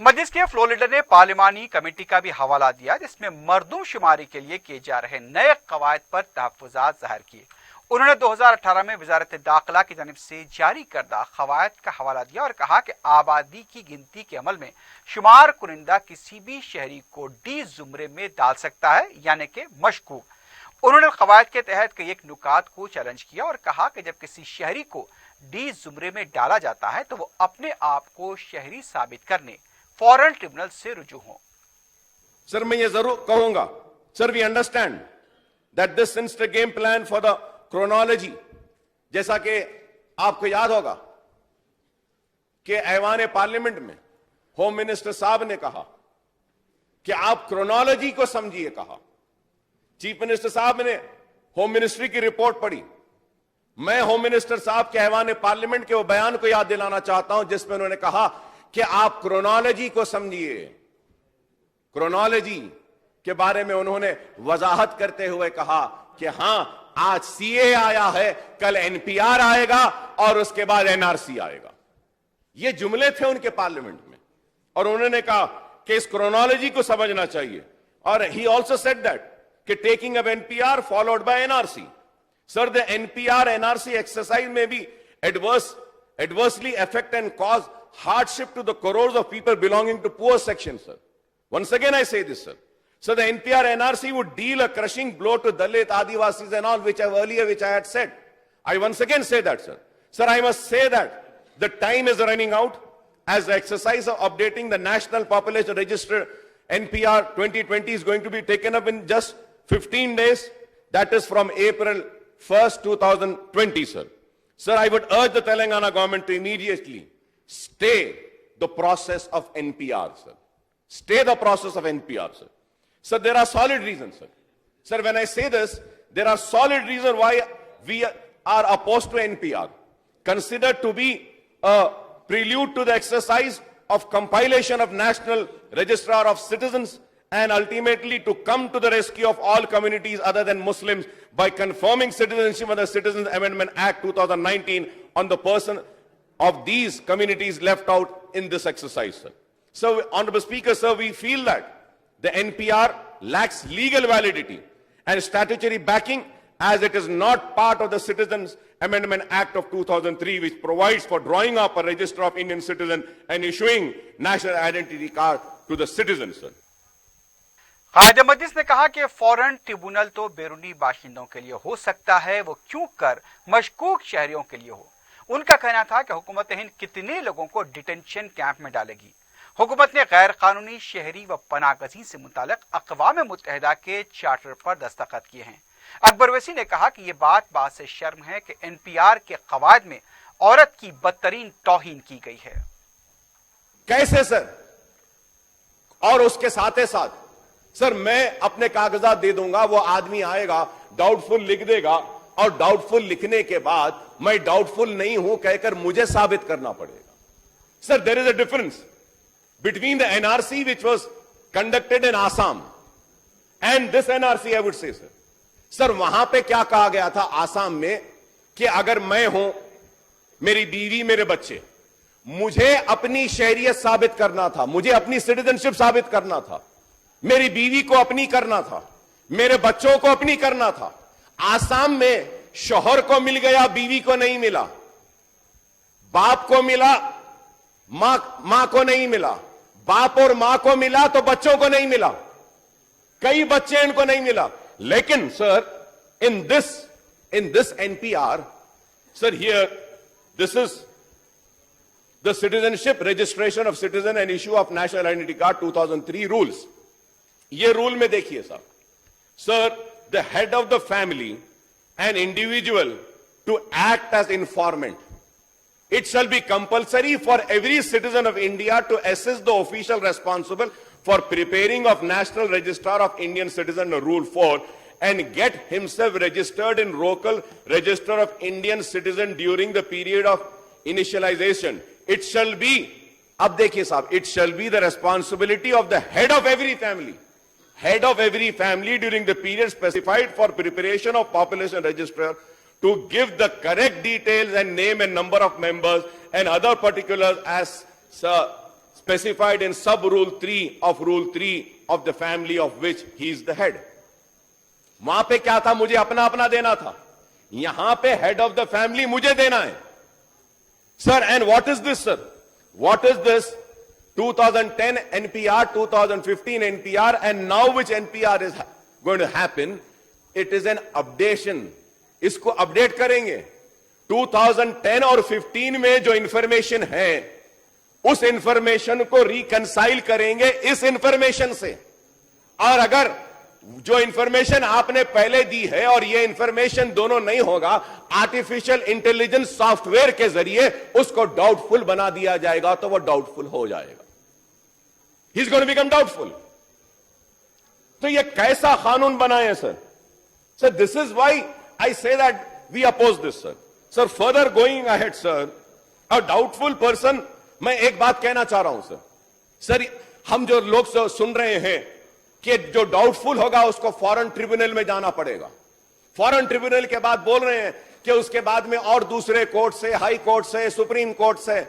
मजलिस के फ्लोर लीडर ने पार्लिमानी कमेटी का भी हवाला दिया जिसमें मर्दमशुमारी के लिए किए जा रहे नए कवायद पर तहफ्फुज़ात ज़ाहिर किए. उन्होंने 2018 में वजारत दाखिला की जानिब से जारी करदा कवायद का हवाला दिया और कहा कि आबादी की गिनती के अमल में शुमार कुनिंदा किसी भी शहरी को डी जुमरे में डाल सकता है यानी कि मशकूक. उन्होंने कवायद के तहत कई एक नुकात को चैलेंज किया और कहा कि जब किसी शहरी को डी जुमरे में डाला जाता है तो वो अपने आप को शहरी साबित करने फॉरेन ट्रिब्यूनल से रुजू हो. सर मैं ये जरूर कहूंगा, sir we understand that this since the game plan for the chronology, जैसा कि आपको याद होगा कि ऐवान पार्लियामेंट में होम मिनिस्टर साहब ने कहा कि आप क्रोनोलॉजी को समझिए. कहा चीफ मिनिस्टर साहब ने होम मिनिस्ट्री की रिपोर्ट पढ़ी. मैं होम मिनिस्टर साहब के ऐवान पार्लियामेंट के वो बयान को याद दिलाना चाहता हूं जिसमें उन्होंने कहा कि आप क्रोनोलॉजी को समझिए. क्रोनोलॉजी के बारे में उन्होंने वजाहत करते हुए कहा कि हां आज सीए आया है, कल एनपीआर आएगा और उसके बाद एनआरसी आएगा. ये जुमले थे उनके पार्लियामेंट में और उन्होंने कहा कि इस क्रोनोलॉजी को समझना चाहिए. और ही ऑल्सो सेड दैट कि taking of NPR followed by NRC. Sir the NPR NRC exercise में भी adversely affect and cause hardship to the crores of people belonging to poor sections, sir. Once again I say this, sir. So the NPR NRC would deal a crushing blow to Dalit, Adivasis and all which I had said. I once again say that, sir. Sir, I must say that the time is running out as the exercise of updating the National Population Register NPR 2020 is going to be taken up in just 15 days. That is from April 1st, 2020, sir. Sir, I would urge the Telangana government to immediately stay the process of NPR, sir. Stay the process of NPR, sir. Sir, there are solid reasons, sir. Sir, when I say this, there are solid reasons why we are opposed to NPR. Considered to be a prelude to the exercise of compilation of National Registrar of Citizens and ultimately to come to the rescue of all communities other than Muslims by confirming citizenship of the Citizens Amendment Act 2019 on the person of these communities left out in this exercise, sir. So, Honorable Speaker, sir, we feel that the NPR lacks legal validity and statutory backing as it is not part of the Citizens Amendment Act of 2003, which provides for drawing up a register of Indian citizens and issuing national identity card to the citizens, sir. कायदे मजलिस ने कहा कि फौरन tribunal तो बैरूनी बाशिंदों के लिए हो सकता है, वो क्यों कर मशकूक शहरियों के लिए हो। उनका कहना था कि हुकूमत हिंद कितने लोगों को डिटेंशन कैंप में डालेगी। हुकूमत ने गैर कानूनी शहरी व पनागजी से मुतालिक अक़वाम मुत्तहिदा के चार्टर पर दस्तखत किए हैं। अकबर वैसी ने कहा कि ये बात से शर्म है कि NPR के कवायद में औरत की बदतरीन तौहीन की गई है। कैसे सर? और उसके साथ ही साथ सर, मैं अपने कागजात दे दूंगा, वो आदमी आएगा, डाउटफुल लिख देगा और डाउटफुल लिखने के बाद मैं डाउटफुल नहीं हूं कहकर मुझे साबित करना पड़ेगा। Sir, there is a difference between the NRC which was conducted in Assam and this NRC, I would say, sir. Sir, वहां पे क्या कहा गया था आसाम में कि अगर मैं हूं, मेरी बीवी, मेरे बच्चे, मुझे अपनी शहरियत साबित करना था, मुझे अपनी सिटीजनशिप साबित करना था, मेरी बीवी को अपनी करना था, मेरे बच्चों को अपनी करना था। आसाम में शौहर को मिल गया, बीवी को नहीं मिला, बाप को मिला, मां को नहीं मिला, बाप और मां को मिला तो बच्चों को नहीं मिला, कई बच्चे इनको नहीं मिला। लेकिन sir, in this NPR, sir, here this is the Citizenship Registration of Citizen and Issue of National Identity Card 2003 rules. ये रूल में देखिए साहब, sir, the head of the family, an individual to act as informant. It shall be compulsory for every citizen of India to assist the official responsible for preparing of National Registrar of Indian Citizen Rule 4 and get himself registered in local register of Indian citizen during the period of initialization. It shall be, ab dekhiye sahab, it shall be the responsibility of the head of every family during the period specified for preparation of population register to give the correct details and name and number of members and other particulars as specified in sub rule 3 of rule 3 of the family of which he is the head. वहां पे क्या था? मुझे अपना अपना देना था, यहां पे हेड ऑफ द फैमिली मुझे देना है sir. And what is this sir? What is this? 2010 NPR, 2015 NPR, and now which NPR is going to happen? It is an updation. इसको अपडेट करेंगे। 2010 और 15 में जो इंफॉर्मेशन है उस इंफॉर्मेशन को रिकंसाइल करेंगे इस इंफॉर्मेशन से, और अगर जो इंफॉर्मेशन आपने पहले दी है और ये इंफॉर्मेशन दोनों नहीं होगा, आर्टिफिशियल इंटेलिजेंस सॉफ्टवेयर के जरिए उसको डाउटफुल बना दिया जाएगा तो वो डाउटफुल हो जाएगा। He is going to become doubtful. तो ये कैसा कानून बनाए sir? Sir, this is why I say that we oppose this, sir. Sir, further going ahead, sir, a doubtful person, मैं एक बात कहना चाह रहा हूं सर। सर, हम जो लोग सुन रहे हैं कि जो डाउटफुल होगा उसको फॉरेन ट्रिब्यूनल में जाना पड़ेगा, फॉरेन ट्रिब्यूनल के बाद बोल रहे हैं कि उसके बाद में और दूसरे कोर्ट से, हाई कोर्ट से, सुप्रीम कोर्ट से।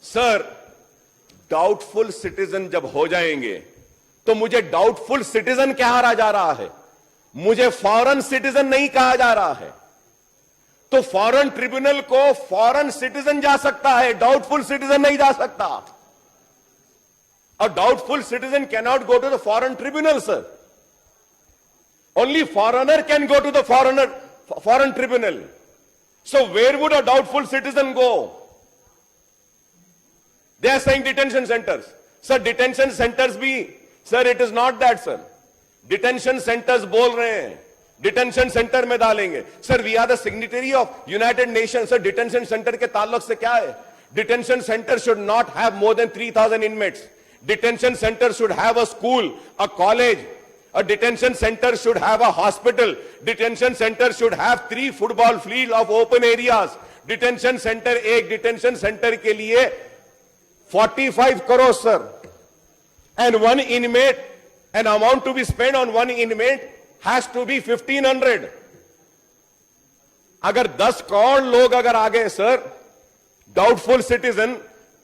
सर, डाउटफुल सिटीजन जब हो जाएंगे तो मुझे डाउटफुल सिटीजन कहा जा रहा है, मुझे फॉरेन सिटीजन नहीं कहा जा रहा है। तो फॉरेन ट्रिब्यूनल को फॉरेन सिटीजन जा सकता है, डाउटफुल सिटीजन नहीं जा सकता। और doubtful citizen can not go to the foreign tribunal sir. Only foreigner can go to the foreign tribunal. So where would a doubtful citizen go? They are saying detention centres. Sir, detention centres भी, sir, it is not that sir. Detention centres बोल रहे हैं detention centre में डालेंगे। Sir we are the signatory of United nation. Sir detention centre के ताल्लुक से क्या है? Detention centre should not have more than 3000 inmates. Detention centre should have a school, a college. A detention center should have a hospital. Detention center should have 3 football field of open areas. Detention center, एक detention center के लिए 45 crore sir. And one inmate, an amount to be spent on one inmate has to be 1500. अगर 10 करोड़ लोग अगर आ गए sir, doubtful citizen,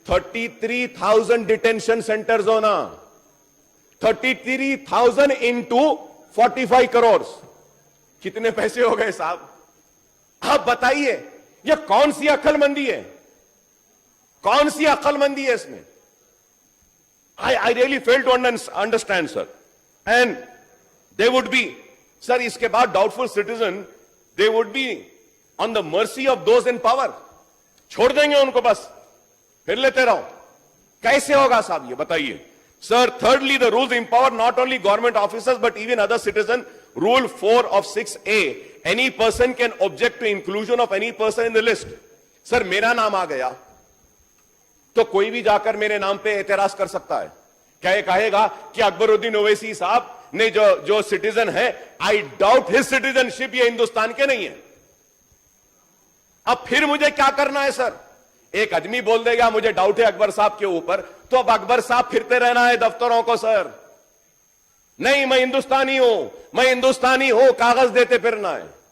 33,000 detention centers होना, 33,000 into 45 crores, कितने पैसे हो गए साहब? आप बताइए, ये कौन सी अक्लमंदी है? कौन सी अक्लमंदी है इसमें? I really fail to understand, sir. And they would be, sir, इसके बाद doubtful citizen, they would be on the mercy of those in power. छोड़ देंगे उनको बस, फिर लेते रहो। कैसे होगा साहब ये बताइए? Sir, thirdly, the rules empower not only government officers but even other citizens. Rule 4 of 6A, any person can object to inclusion of any person in the list. Sir, मेरा नाम आ गया तो कोई भी जाकर मेरे नाम पे एतराज कर सकता है। क्या ये कहेगा कि अकबरुद्दीन ओवैसी साहब ने जो सिटीजन है, आई डाउट हिज सिटीजनशिप, ये हिंदुस्तान के नहीं है। अब फिर मुझे क्या करना है सर? एक आदमी बोल देगा मुझे डाउट है अकबर साहब के ऊपर, तो अब अकबर साहब फिरते रहना है दफ्तरों को सर? नहीं, मैं हिंदुस्तानी हूं, कागज देते फिरना है।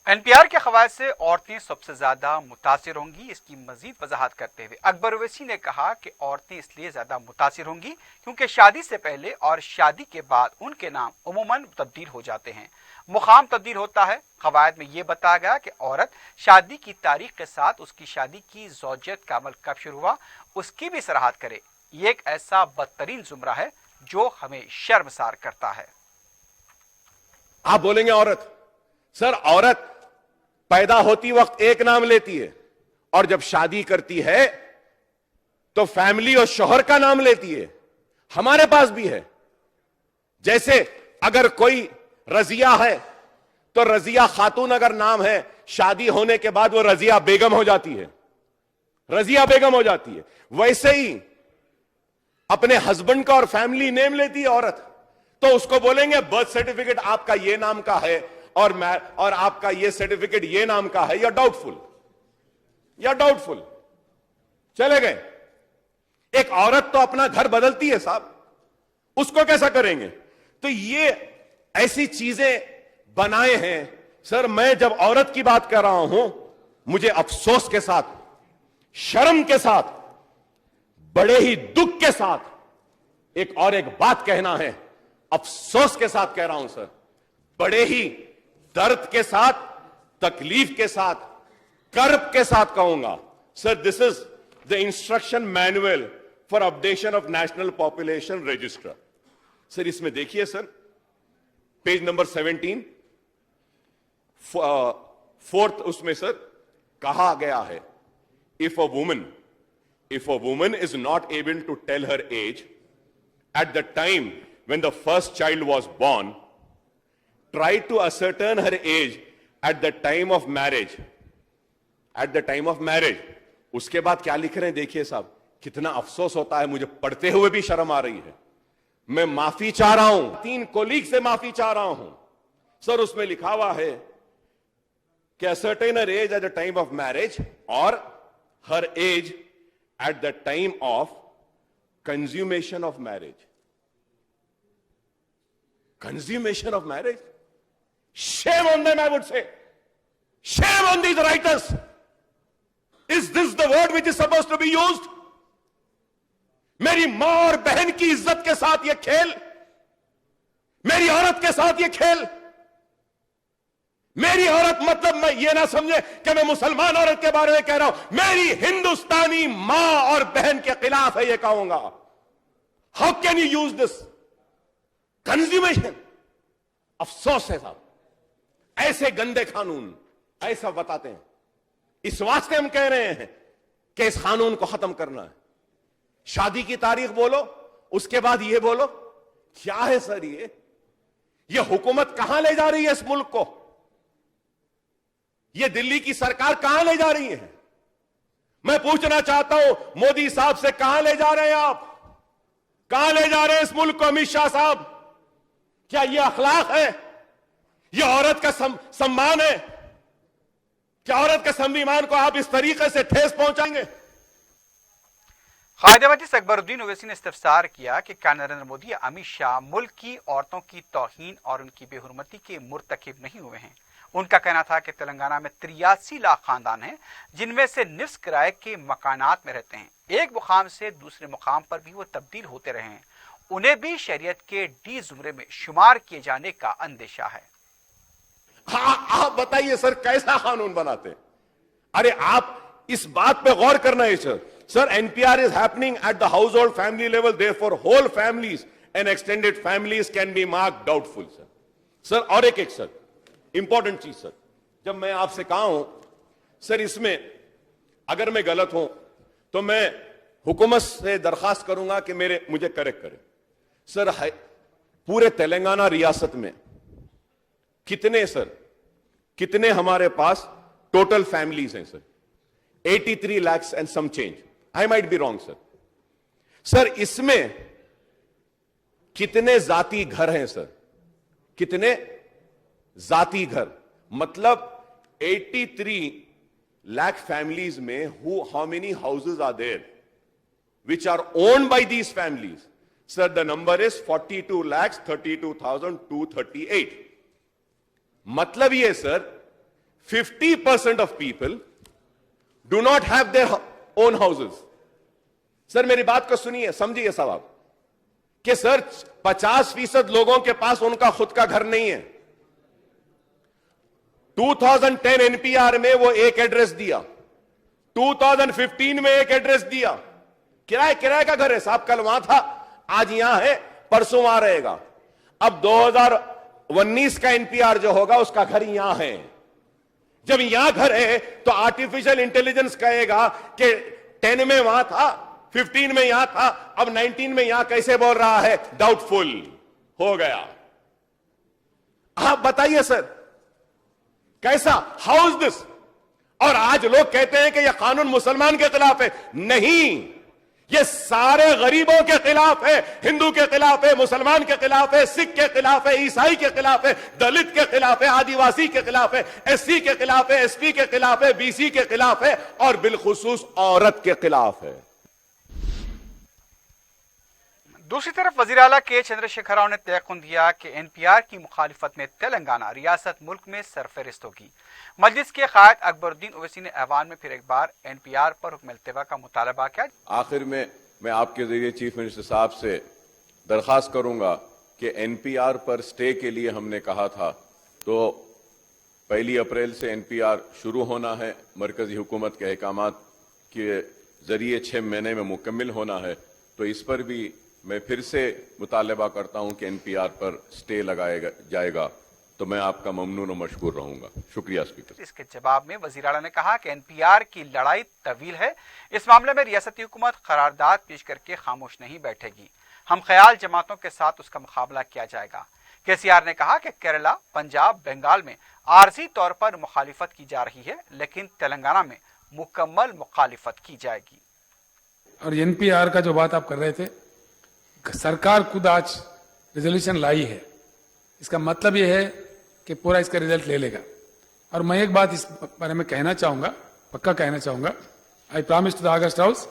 एनपीआर के खवायद से औरतें सबसे ज्यादा मुतासिर होंगी। इसकी मजीद वजाहत करते हुए अकबर ओवैसी ने कहा कि औरतें इसलिए ज्यादा मुतासिर होंगी क्योंकि शादी से पहले और शादी के बाद उनके नाम उमूमन तब्दील हो जाते हैं, मुकाम तब्दील होता है। खवायद में यह बताया गया कि औरत शादी की तारीख के साथ उसकी शादी की ज़ौजियत का अमल कब शुरू हुआ उसकी भी सराहत करे। ये एक ऐसा बदतरीन जुमरा है जो हमें शर्मसार करता है। आप बोलेंगे औरत, सर औरत पैदा होती वक्त एक नाम लेती है और जब शादी करती है तो फैमिली और शौहर का नाम लेती है। हमारे पास भी है। जैसे अगर कोई रजिया है तो रजिया खातून अगर नाम है, शादी होने के बाद वो रजिया बेगम हो जाती है, रजिया बेगम हो जाती है। वैसे ही अपने हस्बैंड का और फैमिली नेम लेती है औरत, तो उसको बोलेंगे बर्थ सर्टिफिकेट आपका ये नाम का है और आपका ये सर्टिफिकेट ये नाम का है, या डाउटफुल। चले गए। एक औरत तो अपना घर बदलती है साहब, उसको कैसा करेंगे? तो ये ऐसी चीजें बनाए हैं सर। मैं जब औरत की बात कर रहा हूं, मुझे अफसोस के साथ, शर्म के साथ, बड़े ही दुख के साथ एक बात कहना है। अफसोस के साथ कह रहा हूं सर, बड़े ही दर्द के साथ, तकलीफ के साथ, कर्ब के साथ कहूंगा sir, this is the instruction manual for updation of national population register. Sir इसमें देखिए सर, पेज नंबर 17, फोर्थ उसमें सर कहा गया है, if a woman is not able to tell her age at the time when the first child was born, try to ascertain her age at the time of marriage. At the time of marriage. उसके बाद क्या लिख रहे हैं देखिए साहब, कितना अफसोस होता है, मुझे पढ़ते हुए भी शर्म आ रही है। मैं माफी चाह रहा हूं, 3 कोलीग से माफी चाह रहा हूं सर। उसमें लिखा हुआ है कि ascertain her age at the time of marriage और her age at the time of consummation of marriage. Consummation of marriage? Shame on them, I would say. Shame on these writers. Is this the word which is supposed to be used? मेरी मां और बहन की इज्जत के साथ ये खेल, मेरी औरत के साथ ये खेल। मेरी औरत मतलब मैं ये ना समझे कि मैं मुसलमान औरत के बारे में कह रहा हूं, मेरी हिंदुस्तानी मां और बहन के खिलाफ है ये कहूंगा। How can you use this? Consummation. अफसोस है साहब, ऐसे गंदे कानून ऐसा बताते हैं। इस वास्ते हम कह रहे हैं कि इस कानून को खत्म करना है। शादी की तारीख बोलो, उसके बाद ये बोलो, क्या है सर ये हुकूमत कहां ले जा रही है इस मुल्क को? ये दिल्ली की सरकार कहां ले जा रही है? मैं पूछना चाहता हूं मोदी साहब से, कहां ले जा रहे हैं आप? कहां ले जा रहे हैं इस मुल्क को अमित शाह साहब? क्या यह अखलाक है? यह औरत का सम्मान है? क्या औरत के संविधान को आप इस तरीके से ठेस पहुंचाएंगे? कायदे मजलिस अकबरुद्दीन ओवैसी ने इस्तफसार किया कि क्या नरेंद्र मोदी या अमित शाह मुल्क की औरतों की तौहीन और उनकी बेहुरमती के मुर्तकिब नहीं हुए हैं। उनका कहना था कि तेलंगाना में 83 लाख खानदान हैं, जिनमें से निफ्स किराए के मकानात में रहते हैं। एक मुकाम से दूसरे मुकाम पर भी वो तब्दील होते रहे हैं। उन्हें भी शरीयत के डी जुमरे में शुमार किए जाने का अंदेशा है। आप बताइए सर, कैसा कानून बनाते हैं? अरे आप इस बात पे गौर करना है sir. Sir, NPR is happening at the household family level. Therefore, whole families and extended families can be marked doubtful, sir. Sir, और एक सर इंपॉर्टेंट चीज सर, जब मैं आपसे कहा हूं सर, इसमें अगर मैं गलत हूं तो मैं हुकूमत से दरखास्त करूंगा कि मुझे करेक्ट करें। सर, पूरे तेलंगाना रियासत में कितने हमारे पास टोटल फैमिलीज हैं sir? 83 lakhs and some change. I might be wrong, sir. Sir, इसमें कितने जाति घर हैं सर? कितने जाति घर? मतलब 83 lakh families में how many houses are there which are owned by these families? Sir, the number is 42,32,238. मतलब ये sir 50% of people do not have their own houses. Sir, मेरी बात को सुनिए, समझिए साहब, कि सर 50% लोगों के पास उनका खुद का घर नहीं है। 2010 एनपीआर में वो एक एड्रेस दिया, 2015 में एक एड्रेस दिया। किराए का घर है साहब, कल वहां था, आज यहां है, परसों वहां रहेगा। अब 2019 का एनपीआर जो होगा उसका घर यहां है। जब यहां घर है तो आर्टिफिशियल इंटेलिजेंस कहेगा कि 10 में वहां था, 15 में यहां था, अब 19 में यहां कैसे बोल रहा है? डाउटफुल हो गया। आप बताइए सर, कैसा? How is this? और आज लोग कहते हैं कि यह कानून मुसलमान के खिलाफ है। नहीं, ये सारे गरीबों के खिलाफ है, हिंदू के खिलाफ है, मुसलमान के खिलाफ है, सिख के खिलाफ है, ईसाई के खिलाफ है, दलित के खिलाफ है, आदिवासी के खिलाफ है, एससी के खिलाफ है, एसपी के खिलाफ है, बीसी के खिलाफ है, और बिलखुसूस औरत के खिलाफ है। दूसरी तरफ वजीर आला के चंद्रशेखर राव ने तयक़ुन दिया कि एनपीआर की मुखालिफत में तेलंगाना रियासत मुल्क में सरफहरिस्त होगी। मजलिस के कायद अकबरुद्दीन ओवैसी ने ऐवान में फिर एक बार एनपीआर पर हुक्म इल्तिवा का मुतालबा किया। आखिर में मैं आपके जरिए चीफ मिनिस्टर साहब से दरखास्त करूंगा कि एनपीआर पर स्टे के लिए हमने कहा था, तो 1 अप्रैल से एनपीआर शुरू होना है, मरकजी हुकूमत के अहकामात के जरिए 6 महीने में मुकम्मल होना है। तो इस पर भी मैं फिर से मुतालबा करता हूं कि एनपीआर पर स्टे लगाया जाएगा। तो मैं आपका ममनून और मशकूर रहूंगा। शुक्रिया स्पीकर। इसके जवाब में वजीर आला ने कहा कि एनपीआर की लड़ाई तवील है। इस मामले में रियासती हुकूमत करारदाद पेश करके खामोश नहीं बैठेगी। हम ख्याल जमातों के साथ उसका मुकाबला किया जाएगा। केसीआर ने कहा कि केरला, पंजाब, बंगाल में आर्जी तौर पर मुखालिफत की जा रही है, लेकिन तेलंगाना में मुकम्मल मुखालिफत की जाएगी। और एनपीआर का जो बात आप कर रहे थे, सरकार खुद आज रिजोल्यूशन लाई है, इसका मतलब यह है कि पूरा इसका रिजल्ट ले लेगा। और मैं एक बात इस बारे में कहना चाहूंगा, पक्का कहना चाहूंगा, I promise to the august house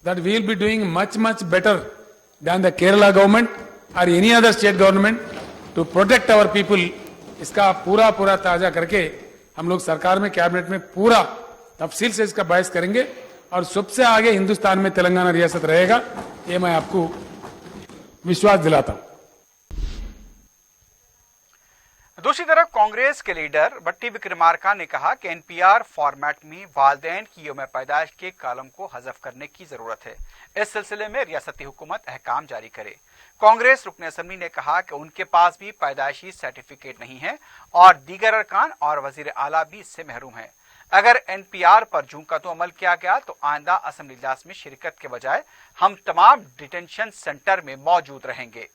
that we will be doing much better than the Kerala government और any other state government to protect our people. इसका पूरा ताजा करके हम लोग सरकार में, कैबिनेट में पूरा तफसील से इसका बहस करेंगे और सबसे आगे हिंदुस्तान में तेलंगाना रियासत रहेगा, ये मैं आपको विश्वास दिलाता हूं। दूसरी तरफ कांग्रेस के लीडर भट्टी विक्रमार्का ने कहा कि एनपीआर फॉर्मेट में वालिदैन की यौम पैदाइश के कॉलम को हज़फ करने की जरूरत है। इस सिलसिले में रियासती हुकूमत अहकाम जारी करे। कांग्रेस रुकन असम्बली ने कहा कि उनके पास भी पैदाइशी सर्टिफिकेट नहीं है और दीगर अरकान और वजीर आला भी इससे महरूम है। अगर एनपीआर पर जूं का तो अमल किया गया तो आइंदा असम्बली इजलास में शिरकत के बजाय हम तमाम डिटेंशन सेंटर में मौजूद रहेंगे।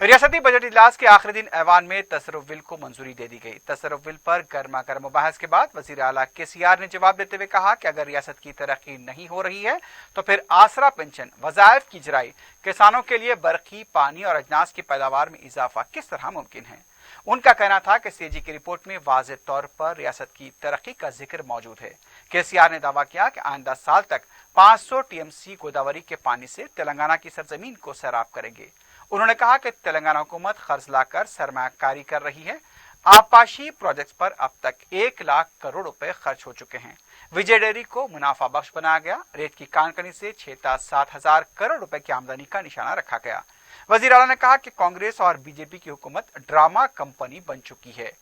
रियासती बजट इजलास के आखिरी दिन ऐवान में तसर्रुफ बिल को मंजूरी दे दी गई। तसर्रुफ बिल पर गर्मा गर्म बहस के बाद वजीर आला KCR ने जवाब देते हुए कहा कि अगर रियासत की तरक्की नहीं हो रही है तो फिर आसरा पेंशन, वज़ाइफ की इजराई, किसानों के लिए बरकी, पानी और अजनास की पैदावार में इजाफा किस तरह मुमकिन है। उनका कहना था कि CAG की रिपोर्ट में वाज़ेह तौर पर रियासत की तरक्की का जिक्र मौजूद है। KCR ने दावा किया कि आइंदा साल तक 500 TMC गोदावरी के पानी से तेलंगाना की सरजमीन को सैराब करेंगे। उन्होंने कहा कि तेलंगाना हुकूमत कर्ज लाकर सरमायाकारी कर रही है। आबपाशी प्रोजेक्ट्स पर अब तक 1 लाख करोड़ रुपए खर्च हो चुके हैं। विजय डेयरी को मुनाफा बख्श बनाया गया। रेत की कानकनी से 6-7 हजार करोड़ रुपए की आमदनी का निशाना रखा गया। वजीर आला ने कहा कि कांग्रेस और BJP की हुकूमत ड्रामा कंपनी बन चुकी है।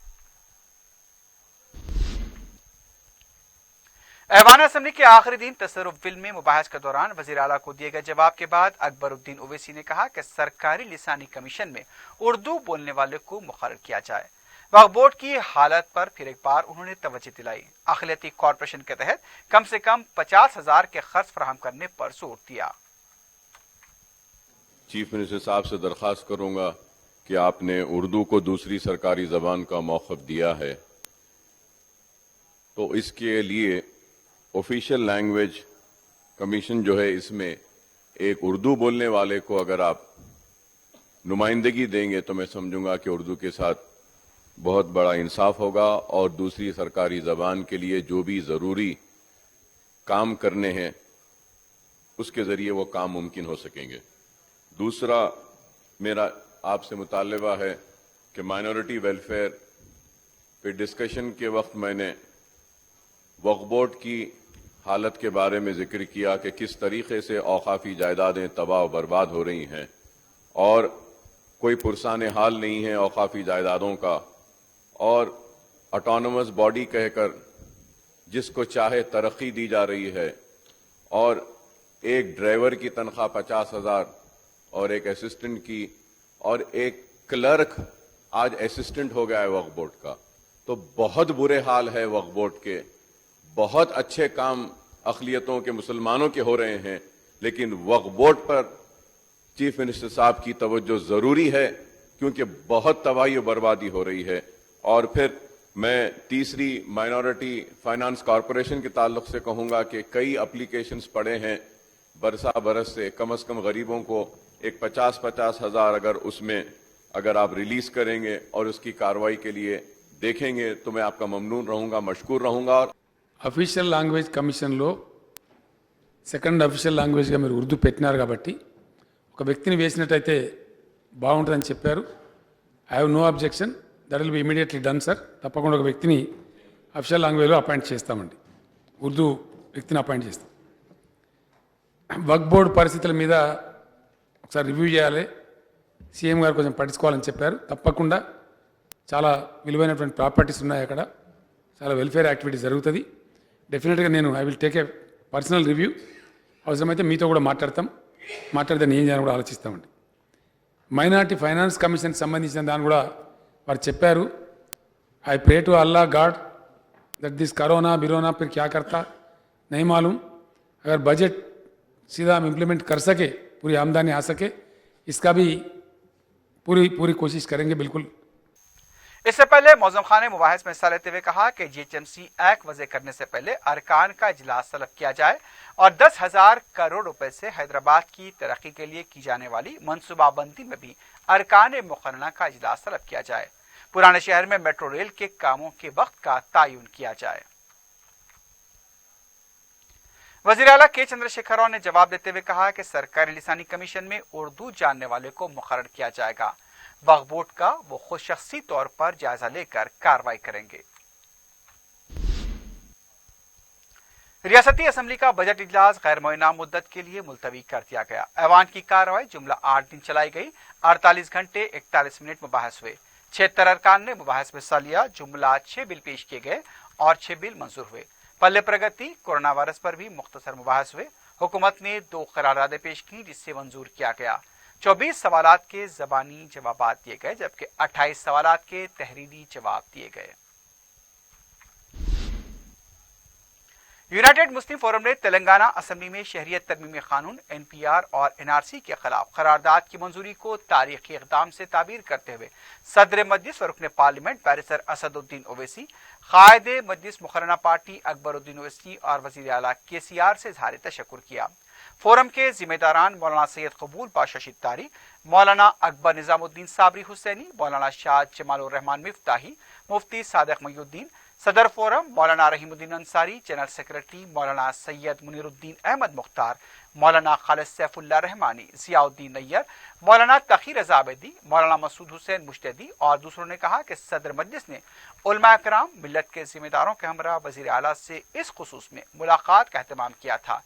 ऐवान असेंबली के आखिरी दिन तसर्रुफ बिल में मुबाहस के दौरान वजीर आला को दिए गए जवाब के बाद अकबरुद्दीन ओवैसी ने कहा कि सरकारी लिसानी कमीशन में उर्दू बोलने वाले को मुकर्रर किया जाए। वक्फ बोर्ड की हालत पर फिर एक बार उन्होंने तवज्जो दिलाई। अखिलती कॉरपोरेशन के तहत कम से कम 50,000 के खर्च फराहम करने पर जोर दिया। चीफ मिनिस्टर साहब से दरख्वास्त करूंगा कि आपने उर्दू को दूसरी सरकारी जबान का मौक़िफ़ दिया है, तो इसके लिए ऑफिशियल लैंग्वेज कमीशन जो है, इसमें एक उर्दू बोलने वाले को अगर आप नुमाइंदगी देंगे तो मैं समझूंगा कि उर्दू के साथ बहुत बड़ा इंसाफ होगा और दूसरी सरकारी जबान के लिए जो भी ज़रूरी काम करने हैं उसके ज़रिए वो काम मुमकिन हो सकेंगे। दूसरा मेरा आपसे मुतालबा है कि माइनॉरिटी वेलफेयर पे डिस्कशन के वक्त मैंने वक्फ बोर्ड की हालत के बारे में जिक्र किया कि किस तरीके से औकाफी जायदादें तबाह व बर्बाद हो रही हैं और कोई पुरसान हाल नहीं है औकाफी जायदादों का, और ऑटोनोमस बॉडी कहकर जिसको चाहे तरक्की दी जा रही है, और एक ड्राइवर की तनख्वाह 50,000 और एक असिस्टेंट की, और एक क्लर्क आज असिस्टेंट हो गया है वक्फ बोर्ड का। तो बहुत बुरे हाल है वक्फ बोर्ड के। बहुत अच्छे काम अक़लियतों के मुसलमानों के हो रहे हैं, लेकिन वक्फ बोर्ड पर चीफ मिनिस्टर साहब की तवज्जो जरूरी है क्योंकि बहुत तबाही और बर्बादी हो रही है। और फिर मैं तीसरी माइनॉरिटी फाइनेंस कॉरपोरेशन के ताल्लुक से कहूंगा कि कई एप्लीकेशंस पड़े हैं बरसा बरस से, कम से कम गरीबों को एक 50-50 हजार अगर आप रिलीज करेंगे और उसकी कार्रवाई के लिए देखेंगे तो मैं आपका ममनून रहूंगा, मशकूर रहूंगा। और అఫీషియల్ లాంగ్వేజ్ కమిషన్లో సెకండ్ అఫీషియల్ లాంగ్వేజ్గా మీరు ఉర్దూ పెట్టినారు కాబట్టి ఒక వ్యక్తిని వేసినట్టయితే బాగుంటుందని చెప్పారు. I have no objection, that will be immediately done sir. తప్పకుండా ఒక వ్యక్తిని అఫీషియల్ లాంగ్వేజ్లో అపాయింట్ చేస్తామండి, ఉర్దూ వ్యక్తిని అపాయింట్ చేస్తాం. వక్ఫ్ బోర్డు పరిస్థితుల మీద ఒకసారి రివ్యూ చేయాలి, సీఎం గారు కొంచెం పట్టించుకోవాలని చెప్పారు. తప్పకుండా చాలా విలువైనటువంటి ప్రాపర్టీస్ ఉన్నాయి అక్కడ, చాలా వెల్ఫేర్ యాక్టివిటీస్ జరుగుతుంది. డెఫినెట్గా నేను I will take a personal review. అవసరమైతే మీతో కూడా మాట్లాడితే నేను చేయాలని కూడా ఆలోచిస్తామండి. మైనారిటీ ఫైనాన్స్ కమిషన్ సంబంధించిన దాన్ని కూడా వారు చెప్పారు. I pray to Allah God that this corona बिरोना फिर क्या करता नहीं मालूम. अगर बजट सीधा हम इम्प्लीमेंट कर सके, पूरी आमदनी आ सके, इसका भी पूरी कोशिश करेंगे बिल्कुल. इससे पहले मौजम खान ने मुबाहिस में हिस्सा लेते हुए कहा कि GHMC एक्ट वज़े करने से पहले अरकान का इजलास तलब किया जाए और 10,000 करोड़ रुपए से हैदराबाद की तरक्की के लिए की जाने वाली मनसूबाबंदी में भी अरकान मुक़र्रना का इजलास तलब किया जाए. पुराने शहर में मेट्रो रेल के कामों के वक्त का तयन किया जाए. वज़ीर आला के चंद्रशेखर राव ने जवाब देते हुए कहा कि सरकारी लिसानी कमीशन में उर्दू जानने वाले को मुकर्रर किया जाएगा. वक्फ बोर्ड का वो खुद शख्सी तौर पर जायजा लेकर कार्रवाई करेंगे. रियासती असेंबली का बजट इजलास गैर मुअय्यना मुद्दत के लिए मुलतवी कर दिया गया. ऐवान की कार्रवाई जुमला 8 दिन चलाई गई. 48 घंटे 41 मिनट मुबाहिस हुए. 76 अरकान ने मुबाहिस में हिस्सा लिया. जुमला 6 बिल पेश किए गए और 6 बिल मंजूर हुए. पल्ले प्रगति, कोरोना वायरस पर भी मुख्तसर मुबाहिस हुए. हुकूमत ने 2 करारदादें पेश की जिससे मंजूर किया गया. 24 सवालात के ज़बानी जवाबात दिए गए जबकि 28 सवालात के तहरीरी जवाब दिए गए. यूनाइटेड मुस्लिम फोरम ने तेलंगाना असेंबली में शहरियत तरमीमी कानून NPR और NRC के खिलाफ करारदाद की मंजूरी को तारीखी इक़दाम से ताबीर करते हुए सदर मजलिस और रुकन पार्लियामेंट बैरिस्टर असदुद्दीन ओवैसी, कायद मजलिस मुकर्रना पार्टी अकबरुद्दीन ओवैसी और वज़ीर आला KCR से इज़हार तशक्कुर किया। फोरम के जिम्मेदारान मौलाना सैयद कबूल पाशा शित्तारी, मौलाना अकबर निजामुद्दीन साबरी हुसैनी, मौलाना शाह जमालुर रहमान मिफ्ताही, मुफ्ती सादिक मईनुद्दीन, सदर फोरम मौलाना रहीमुद्दीन अंसारी, जनरल सेक्रेटरी मौलाना सैयद मुनीरुद्दीन अहमद मुख्तार, मौलाना खालिद सैफुल्लाह रहमानी, जियाउद्दीन नैयर, मौलाना तकी रजा आबदी, मौलाना मसूद हुसैन मुश्तदी और दूसरों ने कहा कि सदर मजलिस ने उलमा कराम, मिल्लत के जिम्मेदारों के हमरा वज़ीर आला से इस खुसूस में मुलाकात का एहतमाम किया था।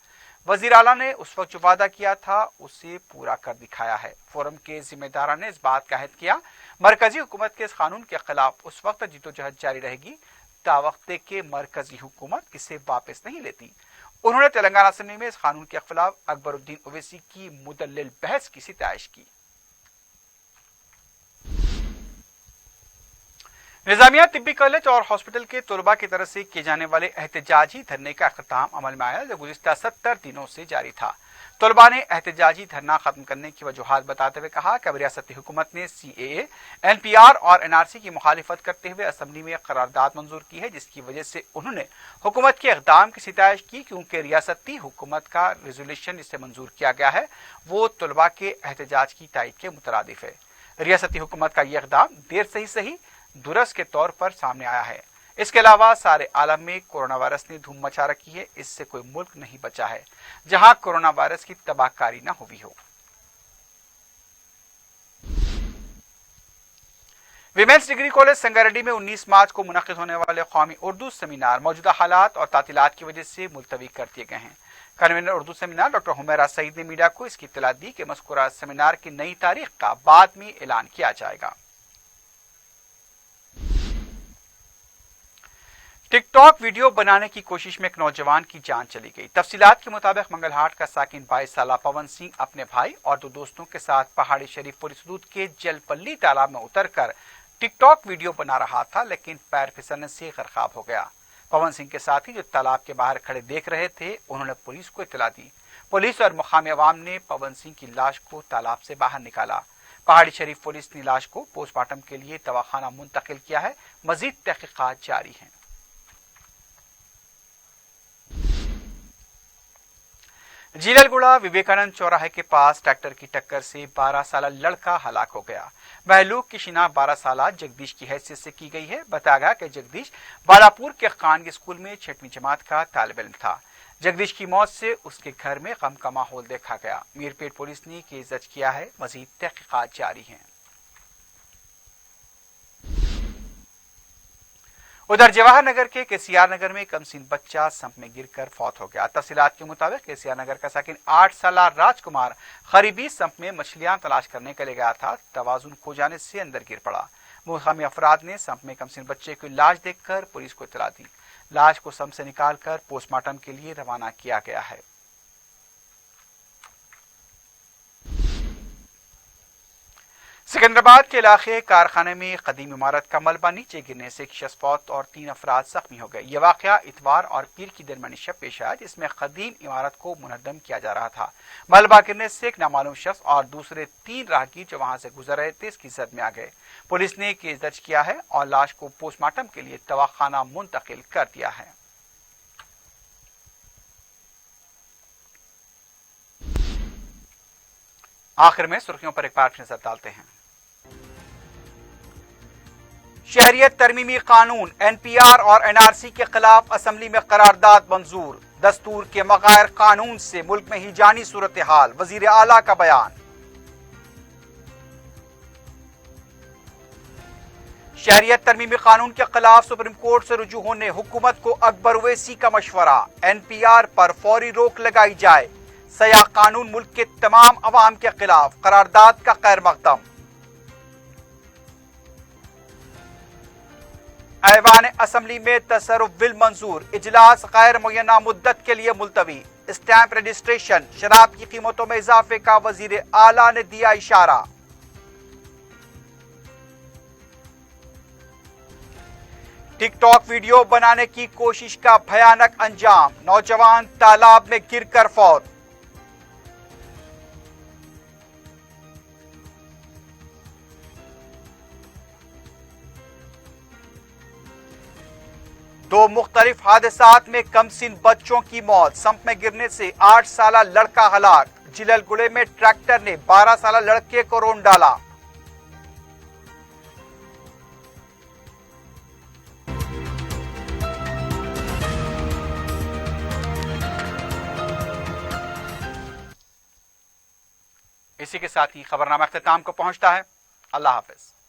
वज़ीर आला ने उस वक्त जो वादा किया था उसे पूरा कर दिखाया है। फोरम के जिम्मेदारान ने इस बात का अहद किया मरकजी हुकूमत के इस कानून के खिलाफ उस वक्त जिद्दोजहद जारी रहेगी तावक्ते के मरकजी हुकूमत इसे वापस नहीं लेती। उन्होंने तेलंगाना असेंबली में इस कानून के खिलाफ अकबरुद्दीन ओवैसी की मुदल्लिल बहस की सिताइश की। निजामिया तिब्बी कॉलेज और हॉस्पिटल के तलबा की तरफ से किए जाने वाले एहतजाजी धरने का अख्ताम अमल में आया जो गुज़िश्ता 70 दिनों से जारी था। तलबा ने एहतजाजी धरना खत्म करने की वजूहात बताते हुए कहा कि रियासती हुकूमत ने CAA, NPR और NRC की मुखालिफत करते हुए असेंबली में करारदाद मंजूर की है, जिसकी वजह से उन्होंने हुकूमत के इक़दाम की सिताइश की क्योंकि रियासती हुकूमत का रेजोल्यूशन जिसे मंजूर किया गया है वो तलबा के एहतजाज की तायद के मुतरादिफ है। रियासती हुकूमत का यह इक़दाम देर से ही सही दुरुस्त के तौर पर सामने आया है। इसके अलावा सारे आलम में कोरोना वायरस ने धूम मचा रखी है। इससे कोई मुल्क नहीं बचा है जहां कोरोना वायरस की तबाहकारी न हुई हो। विमेंस डिग्री कॉलेज संगारेड्डी में 19 मार्च को मुनक्किद होने वाले कौमी उर्दू सेमिनार मौजूदा हालात और तातीलात की वजह से मुलतवी कर दिए गए हैं। Convener Urdu seminar doctor Humaira Saeed ने मीडिया को इसकी इत्तला दी कि मज़कूरा सेमिनार की नई तारीख का बाद में ऐलान किया जाएगा। टिकटॉक वीडियो बनाने की कोशिश में एक नौजवान की जान चली गई। तफसीलात के मुताबिक मंगलहाट का साकिन 22 साला पवन सिंह अपने भाई और 2 दोस्तों के साथ पहाड़ी शरीफ पुलिस हदूद के जलपल्ली तालाब में उतरकर टिकटॉक वीडियो बना रहा था, लेकिन पैर फिसलने से गरकाब हो गया। पवन सिंह के साथी जो तालाब के बाहर खड़े देख रहे थे उन्होंने पुलिस को इत्तला दी। पुलिस और मुकामी अवाम ने पवन सिंह की लाश को तालाब से बाहर निकाला। पहाड़ी शरीफ पुलिस ने लाश को पोस्टमार्टम के लिए दवाखाना मुंतकिल किया है। मजीद तहकीकात जारी हैं। जीललगुड़ा विवेकानंद चौराहे के पास ट्रैक्टर की टक्कर से 12 साला लड़का हलाक हो गया। महलूक की शिनाख्त 12 साला जगदीश की हैसियत से की गई है। बताया गया कि जगदीश बालापुर के खानगी स्कूल में 6वीं जमात का तालिब इल्म था। जगदीश की मौत से उसके घर में गम का माहौल देखा गया। मीरपेट पुलिस ने केस दर्ज किया है। मजीद तहकीकात जारी हैं। उधर जवाहर नगर के KCR नगर में कमसीन बच्चा संप में गिरकर फौत हो गया। तफसीलात के मुताबिक KCR नगर का साकिन 8 साला राजकुमार करीबी संप में मछलियां तलाश करने के लिए गया था। तवाजुन खो जाने से अंदर गिर पड़ा। मुकामी अफराद ने संप में कमसीन बच्चे की लाश देखकर पुलिस को इत्तला दी। लाश को संप से निकालकर पोस्टमार्टम के लिए रवाना किया गया है। सिकंदराबाद के इलाके कारखाने में कदीम इमारत का मलबा नीचे गिरने से एक शख्स फौत और 3 अफराद जख्मी हो गए। यह वाकया इतवार और पीर की दरमियानी शब पेश आया, जिसमें कदीम इमारत को मुनहदम किया जा रहा था। मलबा गिरने से एक नामालूम शख्स और दूसरे 3 राहगीर जो वहां से गुजर रहे थे इसकी जद में आ गए। पुलिस ने केस दर्ज किया है और लाश को पोस्टमार्टम के लिए दवाखाना मुंतकिल कर दिया है। आखिर में सुर्खियों पर एक बार नजर डालते हैं। शहरियत तरमीमी कानून NPR और NRC के खिलाफ असेंबली में करारदाद मंजूर। दस्तूर के बगैर कानून से मुल्क में ही जानी सूरत हाल, वजीर आला का बयान। शहरियत तरमीमी कानून के खिलाफ सुप्रीम कोर्ट से रुजू होने हुकूमत को अकबर ओवैसी का मशवरा। NPR पर फौरी रोक लगाई जाए। सयाह कानून मुल्क के तमाम अवाम के खिलाफ, करारदाद का खैर मकदम। ऐवान असेंबली में तसर्रुफ बिल मंजूर, इजलास गैर मुय्यना मुद्दत के लिए मुलतवी। स्टैंप रजिस्ट्रेशन, शराब की कीमतों में इजाफे का वजीर आला ने दिया इशारा। टिक टॉक वीडियो बनाने की कोशिश का भयानक अंजाम, नौजवान तालाब में गिरकर फौत। दो मुख्तलिफ हादसात में कमसिन बच्चों की मौत, संप में गिरने से 8 साला लड़का हलाक। जिललगुड़े में ट्रैक्टर ने 12 साला लड़के को रौंद डाला। इसी के साथ ही खबरनामा इख्तिताम को पहुंचता है। अल्लाह हाफिज।